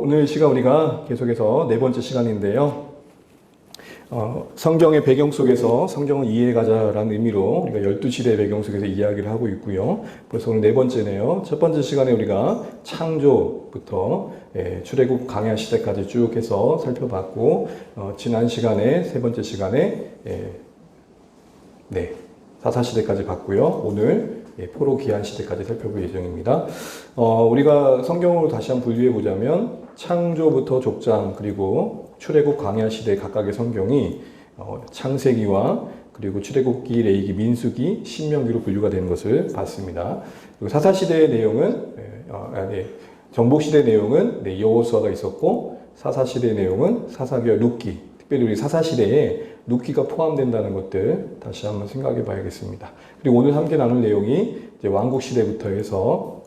오늘 시간 우리가 계속해서 네 번째 시간인데요. 성경의 배경 속에서 성경을 이해해가자라는 의미로 우리가 12시대의 배경 속에서 이야기를 하고 있고요. 그래서 오늘 네 번째네요. 첫 번째 시간에 우리가 창조부터 출애굽 강야 시대까지 쭉 해서 살펴봤고, 지난 시간에 세 번째 시간에 사사시대까지 봤고요. 오늘 포로 기한 시대까지 살펴볼 예정입니다. 우리가 성경으로 다시 한번 분류해 보자면 창조부터 족장 그리고 출애굽 광야 시대 각각의 성경이 창세기와 그리고 출애굽기, 레위기, 민수기, 신명기로 분류가 되는 것을 봤습니다. 그리고 사사시대의 내용은 정복시대 내용은 여호수아가 있었고, 사사시대 내용은 사사기와 룻기, 특별히 우리 사사시대에 룻기가 포함된다는 것들 다시 한번 생각해 봐야겠습니다. 그리고 오늘 함께 나눌 내용이 이제 왕국 시대부터 해서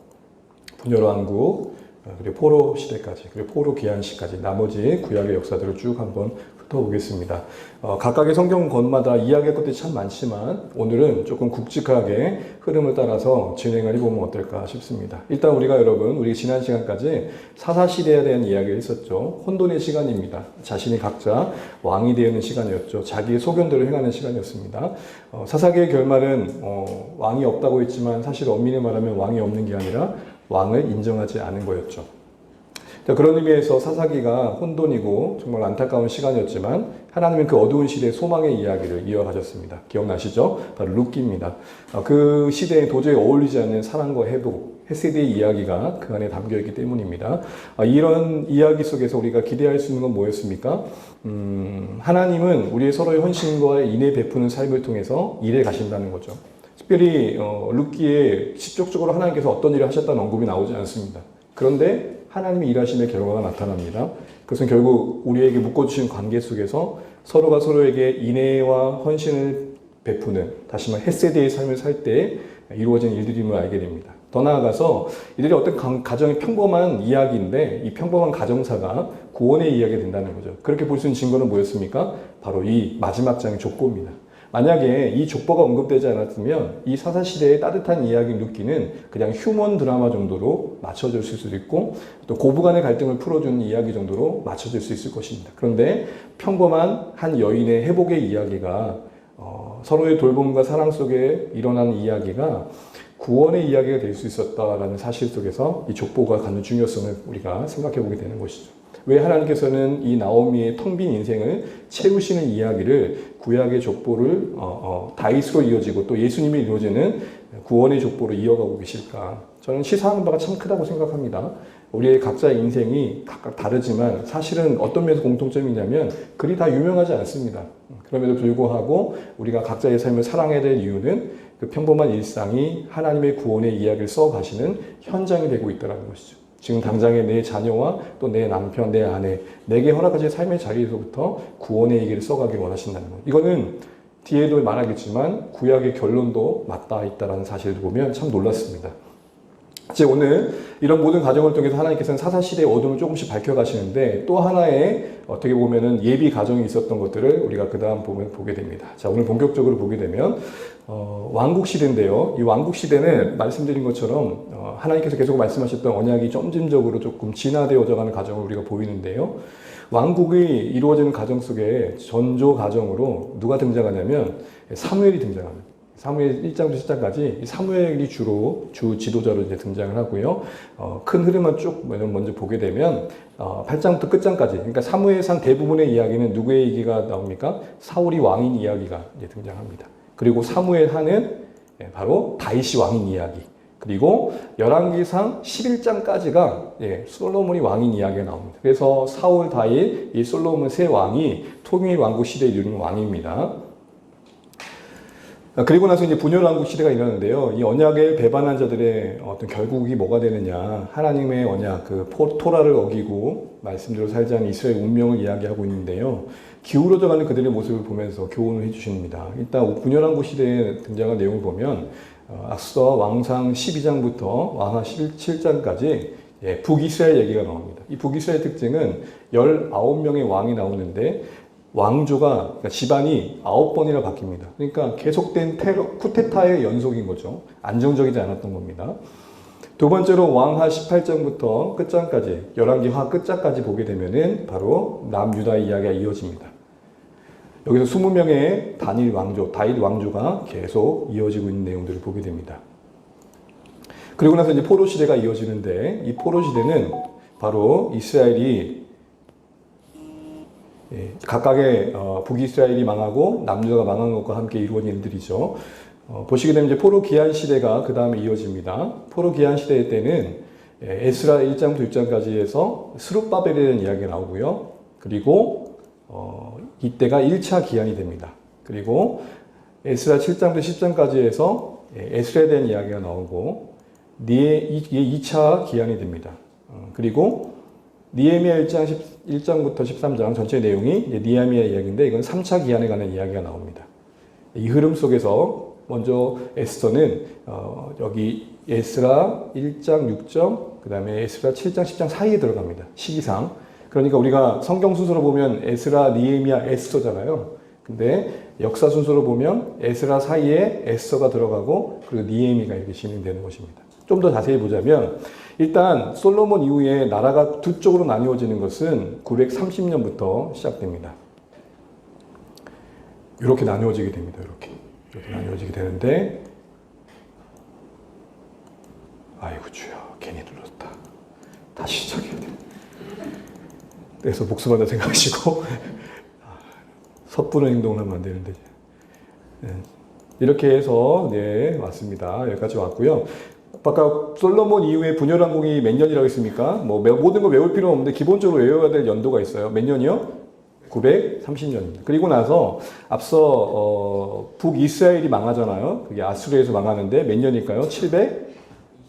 분열왕국, 그리고 포로 시대까지, 그리고 포로 귀환 시까지 나머지 구약의 역사들을 쭉 한번 훑어보겠습니다. 각각의 성경권마다 이야기할 것들이 참 많지만 오늘은 조금 굵직하게 흐름을 따라서 진행을 해보면 어떨까 싶습니다. 일단 우리 지난 시간까지 사사시대에 대한 이야기를 했었죠. 혼돈의 시간입니다. 자신이 각자 왕이 되는 시간이었죠. 자기의 소견대로 행하는 시간이었습니다. 사사기의 결말은 왕이 없다고 했지만 사실 엄밀히 말하면 왕이 없는 게 아니라 왕을 인정하지 않은 거였죠. 그런 의미에서 사사기가 혼돈이고 정말 안타까운 시간이었지만 하나님은 그 어두운 시대의 소망의 이야기를 이어가셨습니다. 기억나시죠? 바로 룻기입니다. 그 시대에 도저히 어울리지 않는 사랑과 회복, 헤세드의 이야기가 그 안에 담겨있기 때문입니다. 이런 이야기 속에서 우리가 기대할 수 있는 건 뭐였습니까? 하나님은 우리의 서로의 헌신과 인애 베푸는 삶을 통해서 일해 가신다는 거죠. 특별히 룻기에 직접적으로 하나님께서 어떤 일을 하셨다는 언급이 나오지 않습니다. 그런데 하나님의 일하심의 결과가 나타납니다. 그것은 결국 우리에게 묶어주신 관계 속에서 서로가 서로에게 인애와 헌신을 베푸는, 다시 말해 헤세드의 삶을 살 때 이루어진 일들임을 알게 됩니다. 더 나아가서 이들이 어떤 가정의 평범한 이야기인데 이 평범한 가정사가 구원의 이야기가 된다는 거죠. 그렇게 볼 수 있는 증거는 뭐였습니까? 바로 이 마지막 장의 족보입니다. 만약에 이 족보가 언급되지 않았으면 이 사사시대의 따뜻한 이야기 룻기는 그냥 휴먼 드라마 정도로 맞춰질 수도 있고, 또 고부간의 갈등을 풀어주는 이야기 정도로 맞춰질 수 있을 것입니다. 그런데 평범한 한 여인의 회복의 이야기가 서로의 돌봄과 사랑 속에 일어나는 이야기가 구원의 이야기가 될 수 있었다라는 사실 속에서 이 족보가 갖는 중요성을 우리가 생각해 보게 되는 것이죠. 왜 하나님께서는 이 나오미의 텅 빈 인생을 채우시는 이야기를 구약의 족보를 다윗으로 이어지고 또 예수님이 이루어지는 구원의 족보로 이어가고 계실까? 저는 시사하는 바가 참 크다고 생각합니다. 우리의 각자의 인생이 각각 다르지만 사실은 어떤 면에서 공통점이 있냐면 그리 다 유명하지 않습니다. 그럼에도 불구하고 우리가 각자의 삶을 사랑해야 될 이유는 그 평범한 일상이 하나님의 구원의 이야기를 써가시는 현장이 되고 있다는 것이죠. 지금 당장에 내 자녀와 또 내 남편, 내 아내, 내게 허락하신 삶의 자리에서부터 구원의 얘기를 써가길 원하신다는 것. 이거는 뒤에도 말하겠지만 구약의 결론도 맞닿아 있다는 사실을 보면 참 놀랐습니다. 이제 오늘 이런 모든 과정을 통해서 하나님께서는 사사시대의 어둠을 조금씩 밝혀가시는데 또 하나의 어떻게 보면은 예비 과정이 있었던 것들을 우리가 그 다음 보게 됩니다. 자, 오늘 본격적으로 보게 되면 왕국시대인데요. 이 왕국시대는 말씀드린 것처럼 하나님께서 계속 말씀하셨던 언약이 점진적으로 조금 진화되어져 가는 과정을 우리가 보이는데요. 왕국이 이루어지는 과정 속에 전조 과정으로 누가 등장하냐면 사무엘이 등장합니다. 사무엘 1장부터 7장까지 사무엘이 주로 주 지도자로 이제 등장을 하고요. 큰 흐름을 쭉 먼저 보게 되면 8장부터 끝장까지, 그러니까 사무엘상 대부분의 이야기는 누구의 얘기가 나옵니까? 사울이 왕인 이야기가 이제 등장합니다. 그리고 사무엘 하는 바로 다윗이 왕인 이야기. 그리고 열왕기상 11장까지가 솔로몬이 왕인 이야기가 나옵니다. 그래서 사울, 다윗, 이 솔로몬 세 왕이 통일 왕국 시대에 이르는 왕입니다. 그리고 나서 이제 분열왕국 시대가 일어나는데요. 이 언약을 배반한 자들의 어떤 결국이 뭐가 되느냐. 하나님의 언약, 그 토라를 어기고 말씀대로 살지 않은 이스라엘 운명을 이야기하고 있는데요. 기울어져가는 그들의 모습을 보면서 교훈을 해주십니다. 일단 분열왕국 시대에 등장한 내용을 보면 앞서 왕상 12장부터 왕하 17장까지 북이스라엘 얘기가 나옵니다. 이 북이스라엘 특징은 19명의 왕이 나오는데 왕조가, 그러니까 집안이 9번이나 바뀝니다. 그러니까 계속된 쿠데타의 연속인 거죠. 안정적이지 않았던 겁니다. 두 번째로 왕하 18장부터 끝장까지, 열왕기하 끝장까지 보게 되면은 바로 남유다의 이야기가 이어집니다. 여기서 20명의 다윗 왕조가 계속 이어지고 있는 내용들을 보게 됩니다. 그리고 나서 이제 포로 시대가 이어지는데, 이 포로 시대는 바로 이스라엘이 각각의 북이스라엘이 망하고 남유다가 망한 것과 함께 이루어진 일들이죠. 보시게 되면 이제 포로 기한 시대가 그 다음에 이어집니다. 포로 기한 시대 때는 에스라 1장부터 6장까지 해서 스룹바벨이라는 이야기가 나오고요. 그리고 이때가 1차 기한이 됩니다. 그리고 에스라 7장부터 10장까지 해서 에스라에 대한 이야기가 나오고 이게 2차 기한이 됩니다. 그리고 니에미야 1장부터 13장 전체 내용이 니에미야 이야기인데 이건 3차 기한에 관한 이야기가 나옵니다. 이 흐름 속에서 먼저 에스더는 여기 에스라 1장 6장 그 다음에 에스라 7장 10장 사이에 들어갑니다. 시기상. 그러니까 우리가 성경 순서로 보면 에스라, 니에미야, 에스더잖아요. 근데 역사 순서로 보면 에스라 사이에 에스더가 들어가고 그리고 니에미가 이렇게 진행되는 것입니다. 좀 더 자세히 보자면 일단 솔로몬 이후에 나라가 두 쪽으로 나뉘어지는 것은 930년부터 시작됩니다. 이렇게 나뉘어지게 됩니다. 이렇게 나뉘어지게 되는데 아이고 주여 괜히 눌렀다. 다시 시작해야 돼. 그래서 목숨 하나 생각하시고 섣부른 행동을 하면 안 되는데 이렇게 해서 왔습니다. 여기까지 왔고요. 아까 솔로몬 이후에 분열왕국이 몇 년이라고 했습니까? 뭐 모든 걸 외울 필요는 없는데 기본적으로 외워야 될 연도가 있어요. 몇 년이요? 930년입니다. 그리고 나서 앞서 북이스라엘이 망하잖아요. 그게 아수르에서 망하는데 몇 년일까요?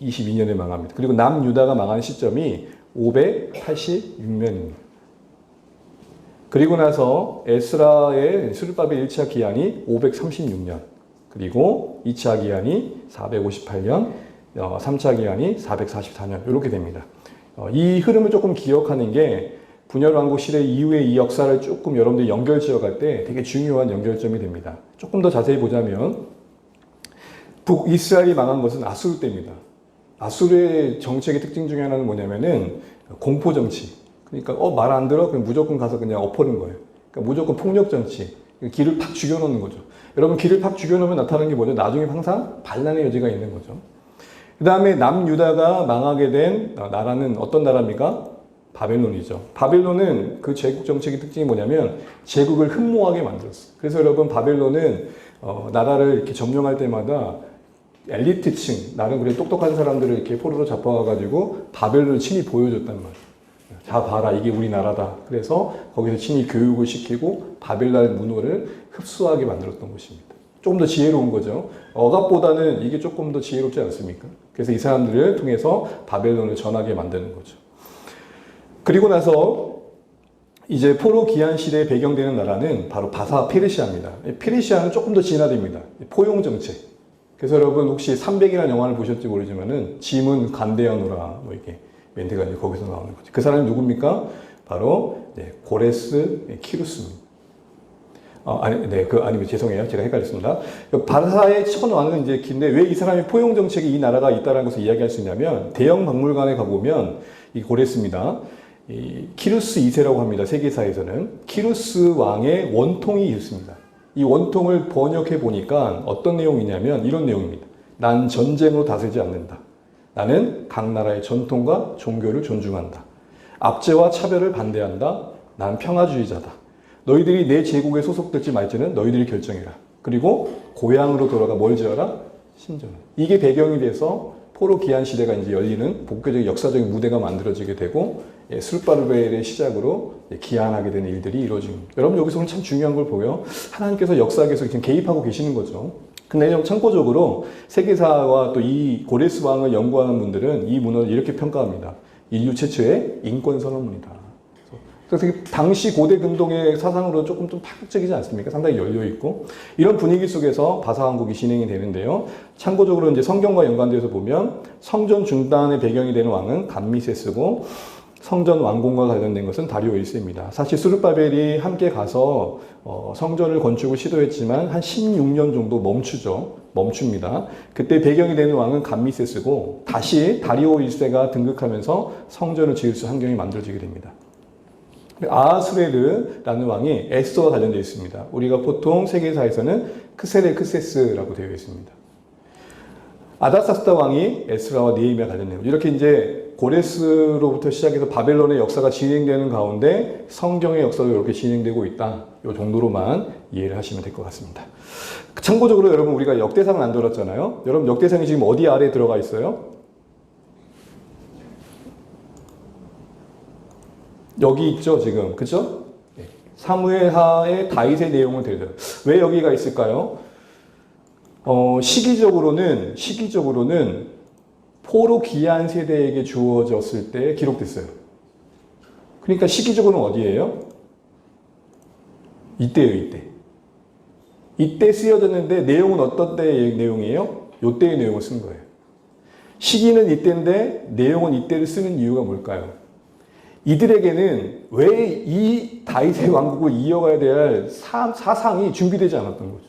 722년에 망합니다. 그리고 남유다가 망하는 시점이 586년입니다. 그리고 나서 에스라의 스룹바벨 1차 기한이 536년, 그리고 2차 기한이 458년, 3차 기한이 444년 이렇게 됩니다. 이 흐름을 조금 기억하는 게 분열왕국 시대 이후의 이 역사를 조금 여러분들이 연결 지어갈 때 되게 중요한 연결점이 됩니다. 조금 더 자세히 보자면 북이스라엘이 망한 것은 아수르 때입니다. 아수르의 정책의 특징 중에 하나는 뭐냐면은 공포정치. 그러니까 말 안 들어? 그럼 무조건 가서 그냥 엎어는 거예요. 그러니까 무조건 폭력정치. 길을 팍 죽여놓는 거죠. 여러분 길을 팍 죽여놓으면 나타나는 게 뭐죠? 나중에 항상 반란의 여지가 있는 거죠. 그 다음에 남유다가 망하게 된 나라는 어떤 나라입니까? 바벨론이죠. 바벨론은 그 제국 정책의 특징이 뭐냐면 제국을 흠모하게 만들었어요. 그래서 여러분 바벨론은 나라를 이렇게 점령할 때마다 엘리트층, 나름 그래 똑똑한 사람들을 이렇게 포로로 잡아가지고 바벨론을 친히 보여줬단 말이에요. 자 봐라 이게 우리나라다. 그래서 거기서 친히 교육을 시키고 바벨론 문화를 흡수하게 만들었던 것입니다. 조금 더 지혜로운 거죠. 억압보다는 이게 조금 더 지혜롭지 않습니까? 그래서 이 사람들을 통해서 바벨론을 전하게 만드는 거죠. 그리고 나서 이제 포로 기한 시대에 배경되는 나라는 바로 바사 페르시아입니다. 페르시아는 조금 더 진화됩니다. 포용 정책. 그래서 여러분 혹시 300이라는 영화를 보셨지 모르지만은 짐은 간대하노라 뭐 이렇게 멘트가 이제 거기서 나오는 거죠. 그 사람이 누굽니까? 바로 고레스 키루스입니다. 죄송해요. 제가 헷갈렸습니다. 바사의 첫 왕은 이제 긴데 왜 이 사람이 포용 정책이 이 나라가 있다는 것을 이야기할 수 있냐면 대형 박물관에 가보면 이 고레스입니다. 이 키루스 2세라고 합니다. 세계사에서는 키루스 왕의 원통이 있습니다. 이 원통을 번역해 보니까 어떤 내용이냐면 이런 내용입니다. 난 전쟁으로 다스리지 않는다. 나는 각 나라의 전통과 종교를 존중한다. 압제와 차별을 반대한다. 난 평화주의자다. 너희들이 내 제국에 소속될지 말지는 너희들이 결정해라. 그리고 고향으로 돌아가 뭘 지어라? 신전을. 이게 배경이 돼서 포로 기한 시대가 이제 열리는 복귀적인 역사적인 무대가 만들어지게 되고 스룹바벨의 시작으로 기한하게 되는 일들이 이루어집니다. 여러분 여기서 오늘 참 중요한 걸 보여. 하나님께서 역사에서 지금 개입하고 계시는 거죠. 근데 좀 참고적으로 세계사와 또 이 고레스 왕을 연구하는 분들은 이 문헌을 이렇게 평가합니다. 인류 최초의 인권 선언문이다. 그래서 당시 고대 근동의 사상으로 조금 좀 파격적이지 않습니까? 상당히 열려 있고 이런 분위기 속에서 바사 왕국이 진행이 되는데요. 참고적으로 이제 성경과 연관돼서 보면 성전 중단의 배경이 되는 왕은 감미세스고 성전 완공과 관련된 것은 다리오 1세입니다. 사실 스룹바벨이 함께 가서 성전을 건축을 시도했지만 한 16년 정도 멈추죠. 멈춥니다. 그때 배경이 되는 왕은 감미세스고 다시 다리오 1세가 등극하면서 성전을 지을 수 환경이 만들어지게 됩니다. 아하수에르라는 왕이 에스더와 관련되어 있습니다. 우리가 보통 세계사에서는 크세레크세스라고 되어 있습니다. 아다사스다 왕이 에스라와 느헤미야 관련된 거죠. 이렇게 이제 고레스로부터 시작해서 바벨론의 역사가 진행되는 가운데 성경의 역사도 이렇게 진행되고 있다. 이 정도로만 이해를 하시면 될 것 같습니다. 참고적으로 여러분 우리가 역대상을 안 들었잖아요. 여러분 역대상이 지금 어디 아래에 들어가 있어요? 여기 있죠 지금. 그죠? 사무엘하의 다윗의 내용을 들어요. 왜 여기가 있을까요? 시기적으로는 포로 귀한 세대에게 주어졌을 때 기록됐어요. 그러니까 시기적으로는 어디예요? 이때예요, 이때. 이때 쓰여졌는데 내용은 어떤 때의 내용이에요? 요때의 내용을 쓴 거예요. 시기는 이때인데 내용은 이때를 쓰는 이유가 뭘까요? 이들에게는 왜 이 다윗의 왕국을 이어가야 될 사상이 준비되지 않았던 거죠.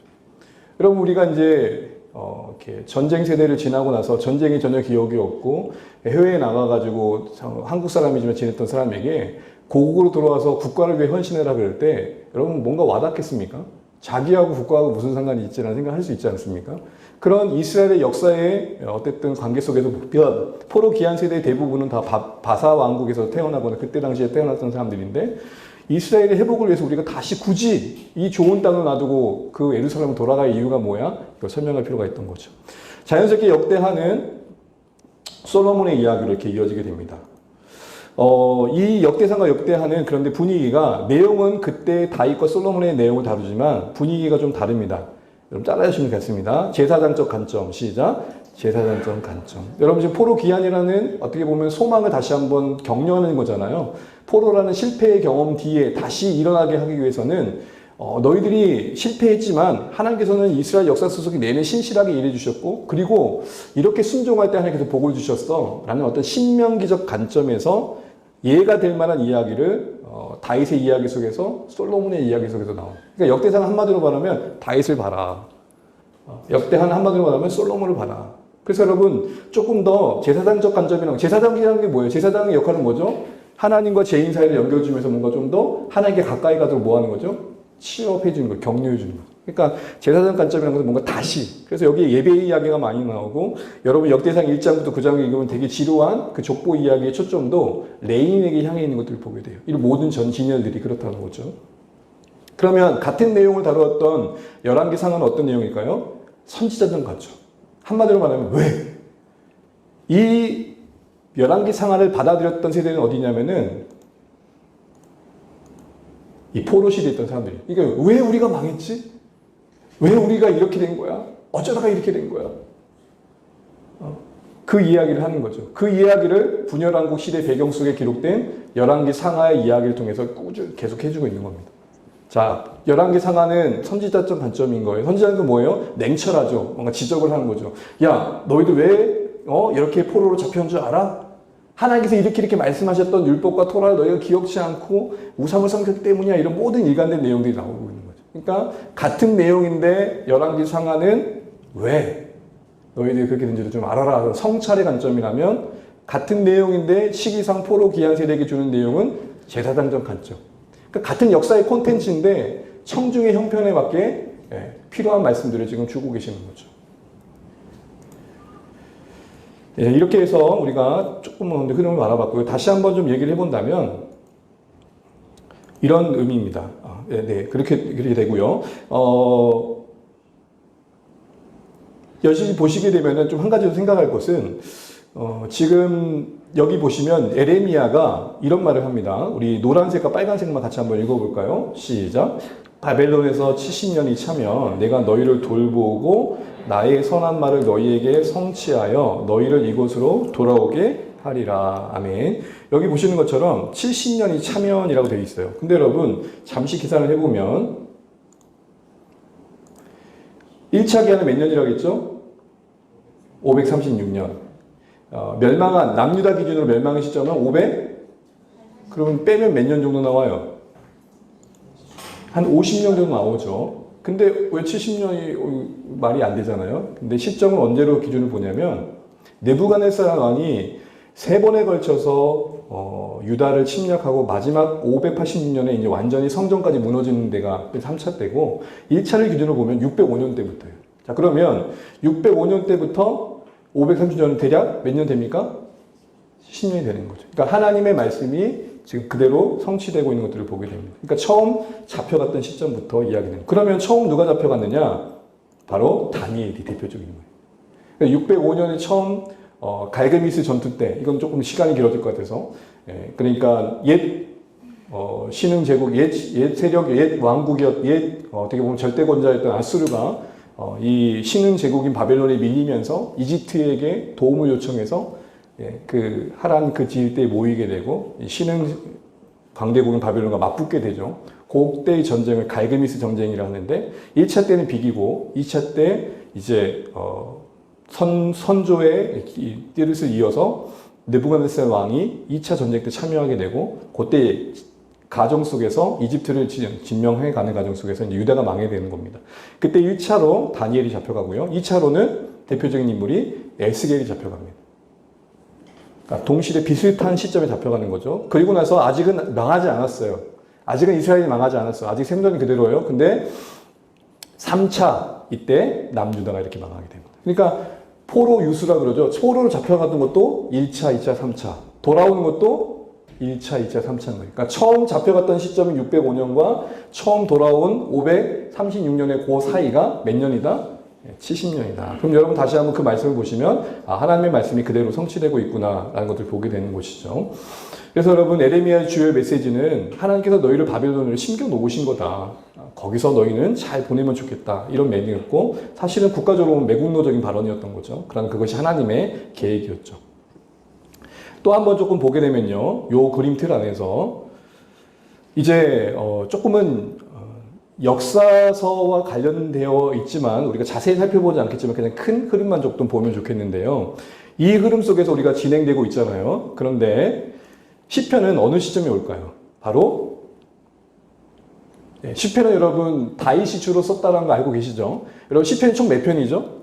여러분 우리가 이제 이렇게 전쟁 세대를 지나고 나서 전쟁이 전혀 기억이 없고 해외에 나가가지고 한국 사람이지만 지냈던 사람에게 고국으로 돌아와서 국가를 위해 헌신해라 그럴 때 여러분 뭔가 와닿겠습니까? 자기하고 국가하고 무슨 상관이 있지라는 생각을 할 수 있지 않습니까? 그런 이스라엘의 역사의 어쨌든 관계 속에서 포로 귀한 세대의 대부분은 다 바사 왕국에서 태어나거나 그때 당시에 태어났던 사람들인데 이스라엘의 회복을 위해서 우리가 다시 굳이 이 좋은 땅을 놔두고 그 예루살렘을 돌아갈 이유가 뭐야? 이걸 설명할 필요가 있던 거죠. 자연스럽게 역대하는 솔로몬의 이야기로 이렇게 이어지게 됩니다. 이 역대상과 역대하는 그런데 분위기가 내용은 그때 다윗과 솔로몬의 내용을 다루지만 분위기가 좀 다릅니다. 여러분 따라하시면 되겠습니다. 제사장적 관점 시작. 제사장적 관점. 여러분 지금 포로 귀환이라는 어떻게 보면 소망을 다시 한번 격려하는 거잖아요. 포로라는 실패의 경험 뒤에 다시 일어나게 하기 위해서는 너희들이 실패했지만 하나님께서는 이스라엘 역사 속에 내내 신실하게 일해 주셨고 그리고 이렇게 순종할 때 하나님께서 복을 주셨어 라는 어떤 신명기적 관점에서 이해가 될 만한 이야기를 다윗의 이야기 속에서 솔로몬의 이야기 속에서 나옵니다. 그러니까 역대상 한마디로 말하면 다윗을 봐라. 역대한 한마디로 말하면 솔로몬을 봐라. 그래서 여러분 조금 더 제사장적 관점이랑 제사장이라는 게 뭐예요? 제사장의 역할은 뭐죠? 하나님과 죄인 사이를 연결해주면서 뭔가 좀 더 하나님께 가까이 가도록 뭐 하는 거죠? 취업해 주는 거, 격려해 주는 거. 그러니까 제사장 관점이라는 것은 뭔가 다시. 그래서 여기에 예배의 이야기가 많이 나오고 여러분 역대상 1장부터 9장을 읽으면 되게 지루한 그 족보 이야기의 초점도 레인에게 향해 있는 것들을 보게 돼요. 이 모든 전 진열들이 그렇다는 거죠. 그러면 같은 내용을 다루었던 열왕기상은 어떤 내용일까요? 선지자전 관점. 한마디로 말하면 왜? 이 열왕기상을 받아들였던 세대는 어디냐면은 이 포로 시대에 있던 사람들이. 그러니까 왜 우리가 망했지? 왜 우리가 이렇게 된 거야? 어쩌다가 이렇게 된 거야? 그 이야기를 하는 거죠. 그 이야기를 분열왕국 시대 배경 속에 기록된 열왕기 상하의 이야기를 통해서 꾸준히 계속 해주고 있는 겁니다. 자, 열왕기 상하는 선지자적 관점인 거예요. 선지자는 뭐예요? 냉철하죠. 뭔가 지적을 하는 거죠. 야, 너희들 왜 이렇게 포로로 잡혀온 줄 알아? 하나님께서 이렇게 말씀하셨던 율법과 토라를 너희가 기억지 않고 우상을 섬겼기 때문이야. 이런 모든 일관된 내용들이 나오고 있는 거죠. 그러니까 같은 내용인데 열왕기 상하는 왜 너희들이 그렇게 된지를 좀 알아라. 성찰의 관점이라면 같은 내용인데 시기상 포로 귀한 세대에게 주는 내용은 제사장적 관점. 그러니까 같은 역사의 콘텐츠인데 청중의 형편에 맞게 필요한 말씀들을 지금 주고 계시는 거죠. 이렇게 해서 우리가 조금 흐름을 알아봤고요. 다시 한번 좀 얘기를 해본다면 이런 의미입니다. 그렇게 되고요. 열심히 보시게 되면 좀 한 가지 생각할 것은 지금 여기 보시면 에레미야가 이런 말을 합니다. 우리 노란색과 빨간색만 같이 한번 읽어볼까요? 시작. 바벨론에서 70년이 차면 내가 너희를 돌보고 나의 선한 말을 너희에게 성취하여 너희를 이곳으로 돌아오게 하리라. 아멘. 여기 보시는 것처럼 70년이 차면이라고 되어 있어요. 근데 여러분 잠시 계산을 해보면 1차 기한은 몇 년이라고 했죠? 536년. 멸망한 남유다 기준으로 멸망의 시점은 500? 그러면 빼면 몇 년 정도 나와요? 한 50년 정도 나오죠. 근데 왜 70년이 말이 안 되잖아요. 근데 시점을 언제로 기준을 보냐면 느부갓네살 왕이 3번에 걸쳐서 유다를 침략하고 마지막 586년에 이제 완전히 성전까지 무너지는 데가 3차 때고 1차를 기준으로 보면 605년 때부터예요. 자, 그러면 605년 때부터 530년 대략 몇 년 됩니까? 10년이 되는 거죠. 그러니까 하나님의 말씀이 지금 그대로 성취되고 있는 것들을 보게 됩니다. 그러니까 처음 잡혀갔던 시점부터 이야기는. 그러면 처음 누가 잡혀갔느냐? 바로 다니엘이 대표적인 거예요. 그러니까 605년에 처음 갈그미스 전투 때, 이건 조금 시간이 길어질 것 같아서, 그러니까 신흥 제국, 옛 세력, 옛 왕국이었, 어떻게 보면 절대권자였던 아수르가 이 신흥 제국인 바벨론에 밀리면서 이집트에게 도움을 요청해서 그 하란 그 지일대에 모이게 되고 신흥 강대국인 바벨론과 맞붙게 되죠. 그때의 전쟁을 갈그미스 전쟁이라고 하는데 1차 때는 비기고 2차 때 이제 선조의 뜻을 이어서 느부갓네살 왕이 2차 전쟁 때 참여하게 되고 그때 가정 속에서 이집트를 진명해 가는 가정 속에서 이제 유다가 망하게 되는 겁니다. 그때 1차로 다니엘이 잡혀가고요. 2차로는 대표적인 인물이 에스겔이 잡혀갑니다. 그러니까 동시대 비슷한 시점에 잡혀가는 거죠. 그리고 나서 아직은 망하지 않았어요. 아직은 이스라엘이 망하지 않았어요. 아직 생존이 그대로예요. 근데 3차 이때 남유다가 이렇게 망하게 됩니다. 그러니까 포로 유수라 그러죠. 포로로 잡혀갔던 것도 1차, 2차, 3차. 돌아오는 것도 1차, 2차, 3차인 거예요. 그러니까 처음 잡혀갔던 시점이 605년과 처음 돌아온 536년의 그 사이가 몇 년이다? 70년이다. 그럼 여러분 다시 한번 그 말씀을 보시면 하나님의 말씀이 그대로 성취되고 있구나라는 것을 보게 되는 것이죠. 그래서 여러분 에레미야의 주요 메시지는 하나님께서 너희를 바벨론으로 심겨 놓으신 거다. 거기서 너희는 잘 보내면 좋겠다. 이런 메뉴였고 사실은 국가적으로 보면 매국노적인 발언이었던 거죠. 그러나 그것이 하나님의 계획이었죠. 또 한번 조금 보게 되면요. 요 그림틀 안에서 이제 조금은 역사서와 관련되어 있지만 우리가 자세히 살펴보지 않겠지만 그냥 큰 흐름만 조금 보면 좋겠는데요. 이 흐름 속에서 우리가 진행되고 있잖아요. 그런데 시편은 어느 시점에 올까요? 바로 시편은 여러분 다윗이 주로 썼다는 거 알고 계시죠? 여러분 시편이 총 몇 편이죠?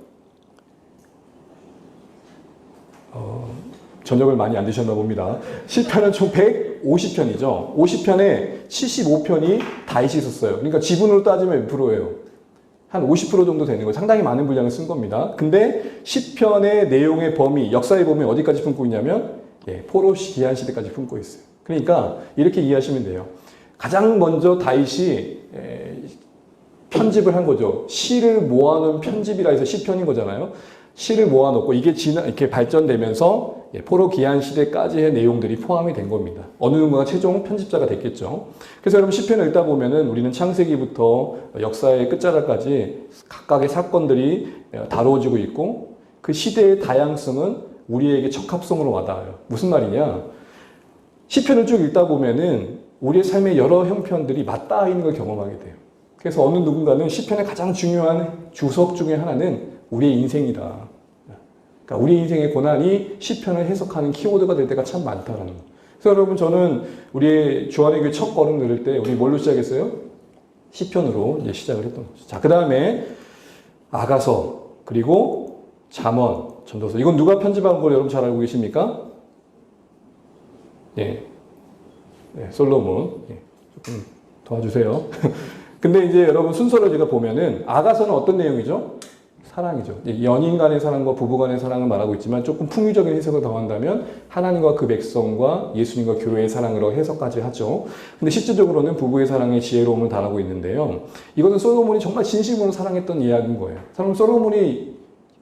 저녁을 많이 안 드셨나 봅니다. 시편은 총 150편이죠. 50편에 75편이 다윗이 썼어요. 그러니까 지분으로 따지면 몇 프로예요? 한 50% 정도 되는 거예요. 상당히 많은 분량을 쓴 겁니다. 근데 시편의 내용의 범위, 역사의 범위 어디까지 품고 있냐면 포로 기한 시대까지 품고 있어요. 그러니까 이렇게 이해하시면 돼요. 가장 먼저 다윗이 편집을 한 거죠. 시를 모아놓은 편집이라 해서 시편인 거잖아요. 시를 모아놓고 이게 이렇게 발전되면서 포로 기한 시대까지의 내용들이 포함이 된 겁니다. 어느 누군가 최종 편집자가 됐겠죠. 그래서 여러분 시편을 읽다 보면은 우리는 창세기부터 역사의 끝자락까지 각각의 사건들이 다루어지고 있고 그 시대의 다양성은 우리에게 적합성으로 와닿아요. 무슨 말이냐? 시편을 쭉 읽다 보면은 우리의 삶의 여러 형편들이 맞닿아 있는 걸 경험하게 돼요. 그래서 어느 누군가는 시편의 가장 중요한 주석 중에 하나는 우리의 인생이다. 그러니까 우리 인생의 고난이 시편을 해석하는 키워드가 될 때가 참 많다라는 거. 그래서 여러분 저는 우리의 주안의 교회 첫 걸음 들을 때 우리 뭘로 시작했어요? 시편으로 이제 시작을 했던 거죠. 자, 그 다음에 아가서 그리고 잠언, 전도서. 이건 누가 편집한 걸 여러분 잘 알고 계십니까? 솔로몬. 조금 도와주세요. 근데 이제 여러분 순서를 제가 보면은 아가서는 어떤 내용이죠? 사랑이죠. 연인 간의 사랑과 부부 간의 사랑을 말하고 있지만 조금 풍유적인 해석을 더한다면 하나님과 그 백성과 예수님과 교회의 사랑으로 해석까지 하죠. 근데 실질적으로는 부부의 사랑의 지혜로움을 다루고 있는데요. 이것은 솔로몬이 정말 진심으로 사랑했던 이야기인 거예요. 사람 솔로몬이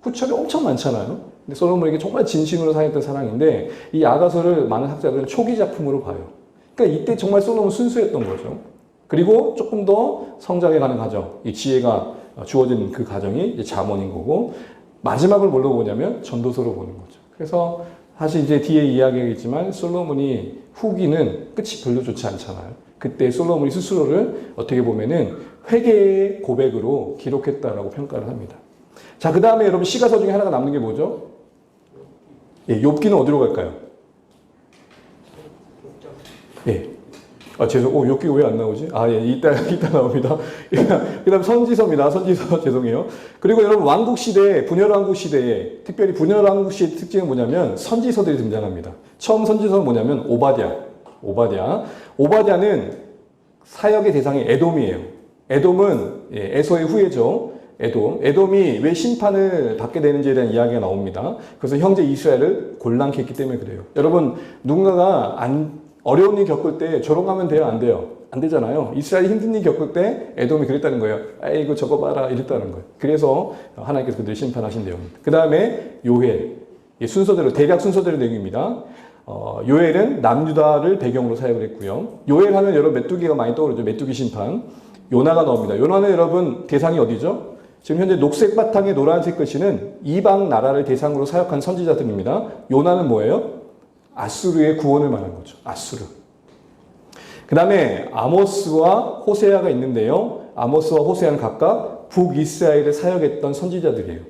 후처가 엄청 많잖아요. 근데 솔로몬에게 정말 진심으로 사랑했던 사랑인데 이 아가서를 많은 학자들은 초기 작품으로 봐요. 그러니까 이때 정말 솔로몬은 순수했던 거죠. 그리고 조금 더 성장해가는 과정, 이 지혜가 주어진 그 과정이 이제 잠언인 거고 마지막을 뭘로 보냐면 전도서로 보는 거죠. 그래서 사실 이제 뒤에 이야기하겠지만 솔로몬이 후기는 끝이 별로 좋지 않잖아요. 그때 솔로몬이 스스로를 어떻게 보면은 회개의 고백으로 기록했다라고 평가를 합니다. 자, 그 다음에 여러분 시가서 중에 하나가 남는 게 뭐죠? 욥기는 어디로 갈까요? 여기 왜 안 나오지? 이따 나옵니다. 그 다음 선지서입니다. 선지서, 죄송해요. 그리고 여러분, 왕국시대, 분열왕국시대에, 특별히 분열왕국시대의 특징은 뭐냐면, 선지서들이 등장합니다. 처음 선지서는 뭐냐면, 오바댜는 사역의 대상이 에돔이에요. 에돔은, 에서의 후예죠. 에돔이 왜 심판을 받게 되는지에 대한 이야기가 나옵니다. 그래서 형제 이스라엘을 곤란케 했기 때문에 그래요. 여러분, 누군가가 어려운 일 겪을 때 조롱하면 돼요? 안 돼요? 안 되잖아요. 이스라엘이 힘든 일 겪을 때 에돔이 그랬다는 거예요. 아이고 저거 봐라 이랬다는 거예요. 그래서 하나님께서 그들을 심판하신 내용입니다. 그 다음에 요엘. 순서대로 대략 순서대로 내용입니다. 요엘은 남유다를 배경으로 사역을 했고요. 요엘 하면 여러분 메뚜기가 많이 떠오르죠. 메뚜기 심판. 요나가 나옵니다. 요나는 여러분 대상이 어디죠? 지금 현재 녹색 바탕에 노란색 글씨는 이방 나라를 대상으로 사역한 선지자들입니다. 요나는 뭐예요? 아수르의 구원을 말한 거죠. 아수르. 그 다음에 아모스와 호세아가 있는데요. 아모스와 호세아는 각각 북이스라엘에 사역했던 선지자들이에요.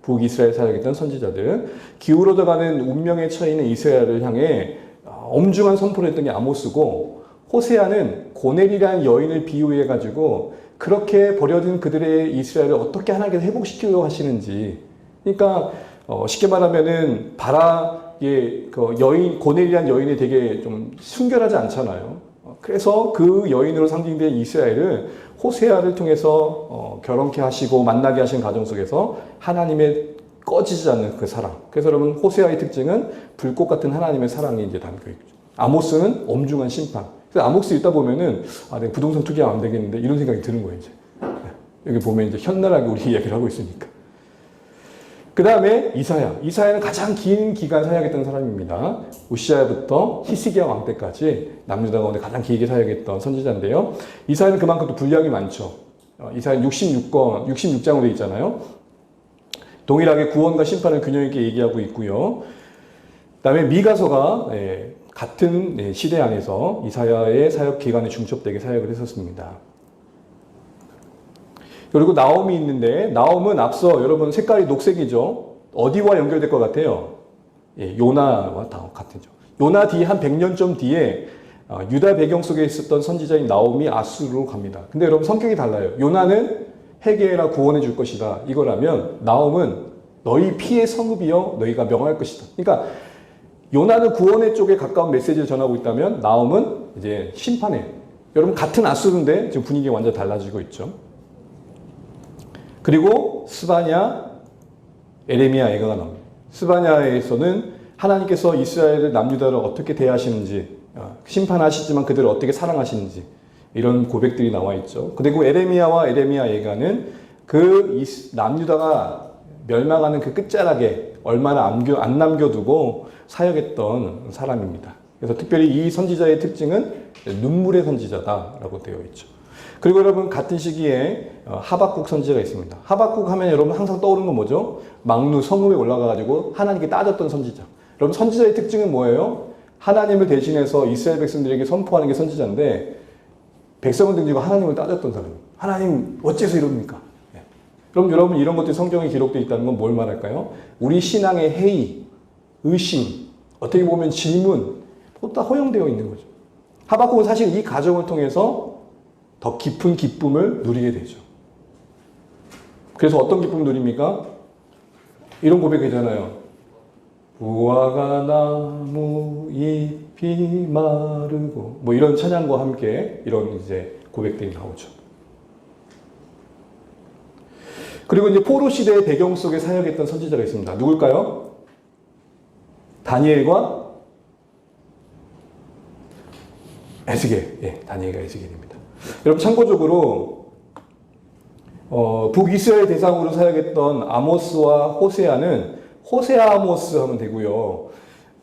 북이스라엘 사역했던 선지자들. 기울어져가는 운명에 처해 있는 이스라엘을 향해 엄중한 선포를 했던 게 아모스고, 호세아는 고넬이라는 여인을 비유해가지고 그렇게 버려진 그들의 이스라엘을 어떻게 하나님께서 회복시키려고 하시는지. 그러니까 쉽게 말하면은 고넬이라는 여인이 되게 좀 순결하지 않잖아요. 그래서 그 여인으로 상징된 이스라엘을 호세아를 통해서 결혼케 하시고 만나게 하신 과정 속에서 하나님의 꺼지지 않는 그 사랑. 그래서 여러분, 호세아의 특징은 불꽃 같은 하나님의 사랑이 이제 담겨 있죠. 아모스는 엄중한 심판. 그래서 아모스 읽다 보면은, 내가 부동산 투기하면 안 되겠는데, 이런 생각이 드는 거예요, 이제. 여기 보면 이제 현란하게 우리 이야기를 하고 있으니까. 그 다음에 이사야는 가장 긴 기간 사역했던 사람입니다. 우시아부터 히스기야 왕 때까지 남유다 가운데 가장 길게 사역했던 선지자인데요. 이사야는 그만큼 또 분량이 많죠. 이사야 66장으로 되어 있잖아요. 동일하게 구원과 심판을 균형 있게 얘기하고 있고요. 그 다음에 미가서가 같은 시대 안에서 이사야의 사역 기간에 중첩되게 사역을 했었습니다. 그리고 나홈이 있는데, 나홈은 앞서 여러분 색깔이 녹색이죠. 어디와 연결될 것 같아요? 요나와 같죠. 요나 뒤에 한 100년쯤 뒤에 유다 배경 속에 있었던 선지자인 나홈이 아수르로 갑니다. 근데 여러분 성격이 달라요. 요나는 회개해라 구원해 줄 것이다 이거라면, 나홈은 너희 피의 성읍이여 너희가 명할 것이다. 그러니까 요나는 구원의 쪽에 가까운 메시지를 전하고 있다면, 나홈은 이제 심판해. 여러분 같은 아수르인데 지금 분위기가 완전 달라지고 있죠. 그리고 스바냐, 에레미야 예가가 나옵니다. 스바냐에서는 하나님께서 이스라엘을 남유다를 어떻게 대하시는지, 심판하시지만 그들을 어떻게 사랑하시는지, 이런 고백들이 나와 있죠. 그리고 에레미야 예가는 그 남유다가 멸망하는 그 끝자락에 얼마나 안 남겨두고 사역했던 사람입니다. 그래서 특별히 이 선지자의 특징은 눈물의 선지자다라고 되어 있죠. 그리고 여러분 같은 시기에 하박국 선지자가 있습니다. 하박국 하면 여러분 항상 떠오르는 건 뭐죠? 망루 성읍에 올라가가지고 하나님께 따졌던 선지자. 여러분 선지자의 특징은 뭐예요? 하나님을 대신해서 이스라엘 백성들에게 선포하는 게 선지자인데, 백성을 등지고 하나님을 따졌던 사람. 하나님 어째서 이럽니까? 그럼 여러분 이런 것들이 성경에 기록되어 있다는 건 뭘 말할까요? 우리 신앙의 회의, 의심, 어떻게 보면 질문, 그것도 다 허용되어 있는 거죠. 하박국은 사실 이 과정을 통해서 더 깊은 기쁨을 누리게 되죠. 그래서 어떤 기쁨을 누립니까? 이런 고백이잖아요. 무화과 나무 잎이 마르고, 뭐 이런 찬양과 함께 이런 이제 고백들이 나오죠. 그리고 이제 포로 시대의 배경 속에 사역했던 선지자가 있습니다. 누굴까요? 다니엘과 에스겔. 다니엘과 에스겔입니다. 여러분 참고적으로 북이스라엘 대상으로 사역했던 아모스와 호세아는 호세아 아모스 하면 되고요.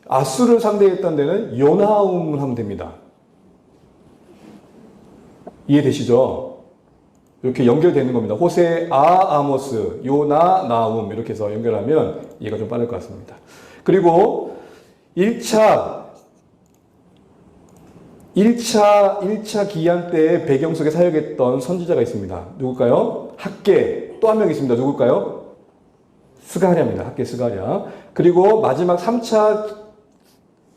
아수를 상대했던 데는 요나움을 하면 됩니다. 이해되시죠? 이렇게 연결되는 겁니다. 호세아 아모스, 요나 나움 이렇게 해서 연결하면 이해가 좀 빠를 것 같습니다. 그리고 1차 기한 때의 배경 속에 사역했던 선지자가 있습니다. 누굴까요? 학개. 또 한 명 있습니다. 누굴까요? 스가랴입니다. 학개 스가랴. 그리고 마지막 3차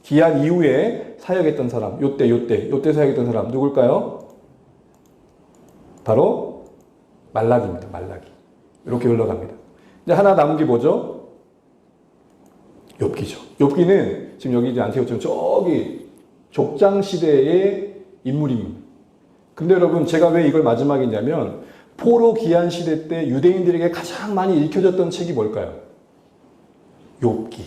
기한 이후에 사역했던 사람, 요때 사역했던 사람 누굴까요? 바로 말라기입니다. 말라기. 이렇게 흘러갑니다. 이제 하나 남은 게 뭐죠? 욥기죠. 욥기는 지금 여기 이제 안티오처럼 저기 족장 시대의 인물입니다. 근데 여러분 제가 왜 이걸 마지막에 있냐면 포로 기한 시대 때 유대인들에게 가장 많이 읽혀졌던 책이 뭘까요? 욥기.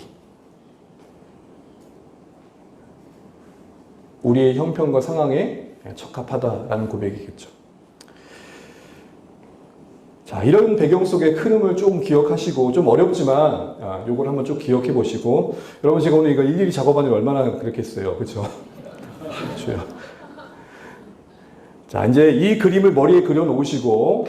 우리의 형편과 상황에 적합하다라는 고백이겠죠. 자, 이런 배경 속의 흐름을 좀 기억하시고, 좀 어렵지만, 요걸 한번 쭉 기억해 보시고, 여러분 제가 오늘 이거 일일이 작업하는 게 얼마나 그렇겠어요. 그렇죠? 자, 이제 이 그림을 머리에 그려 놓으시고,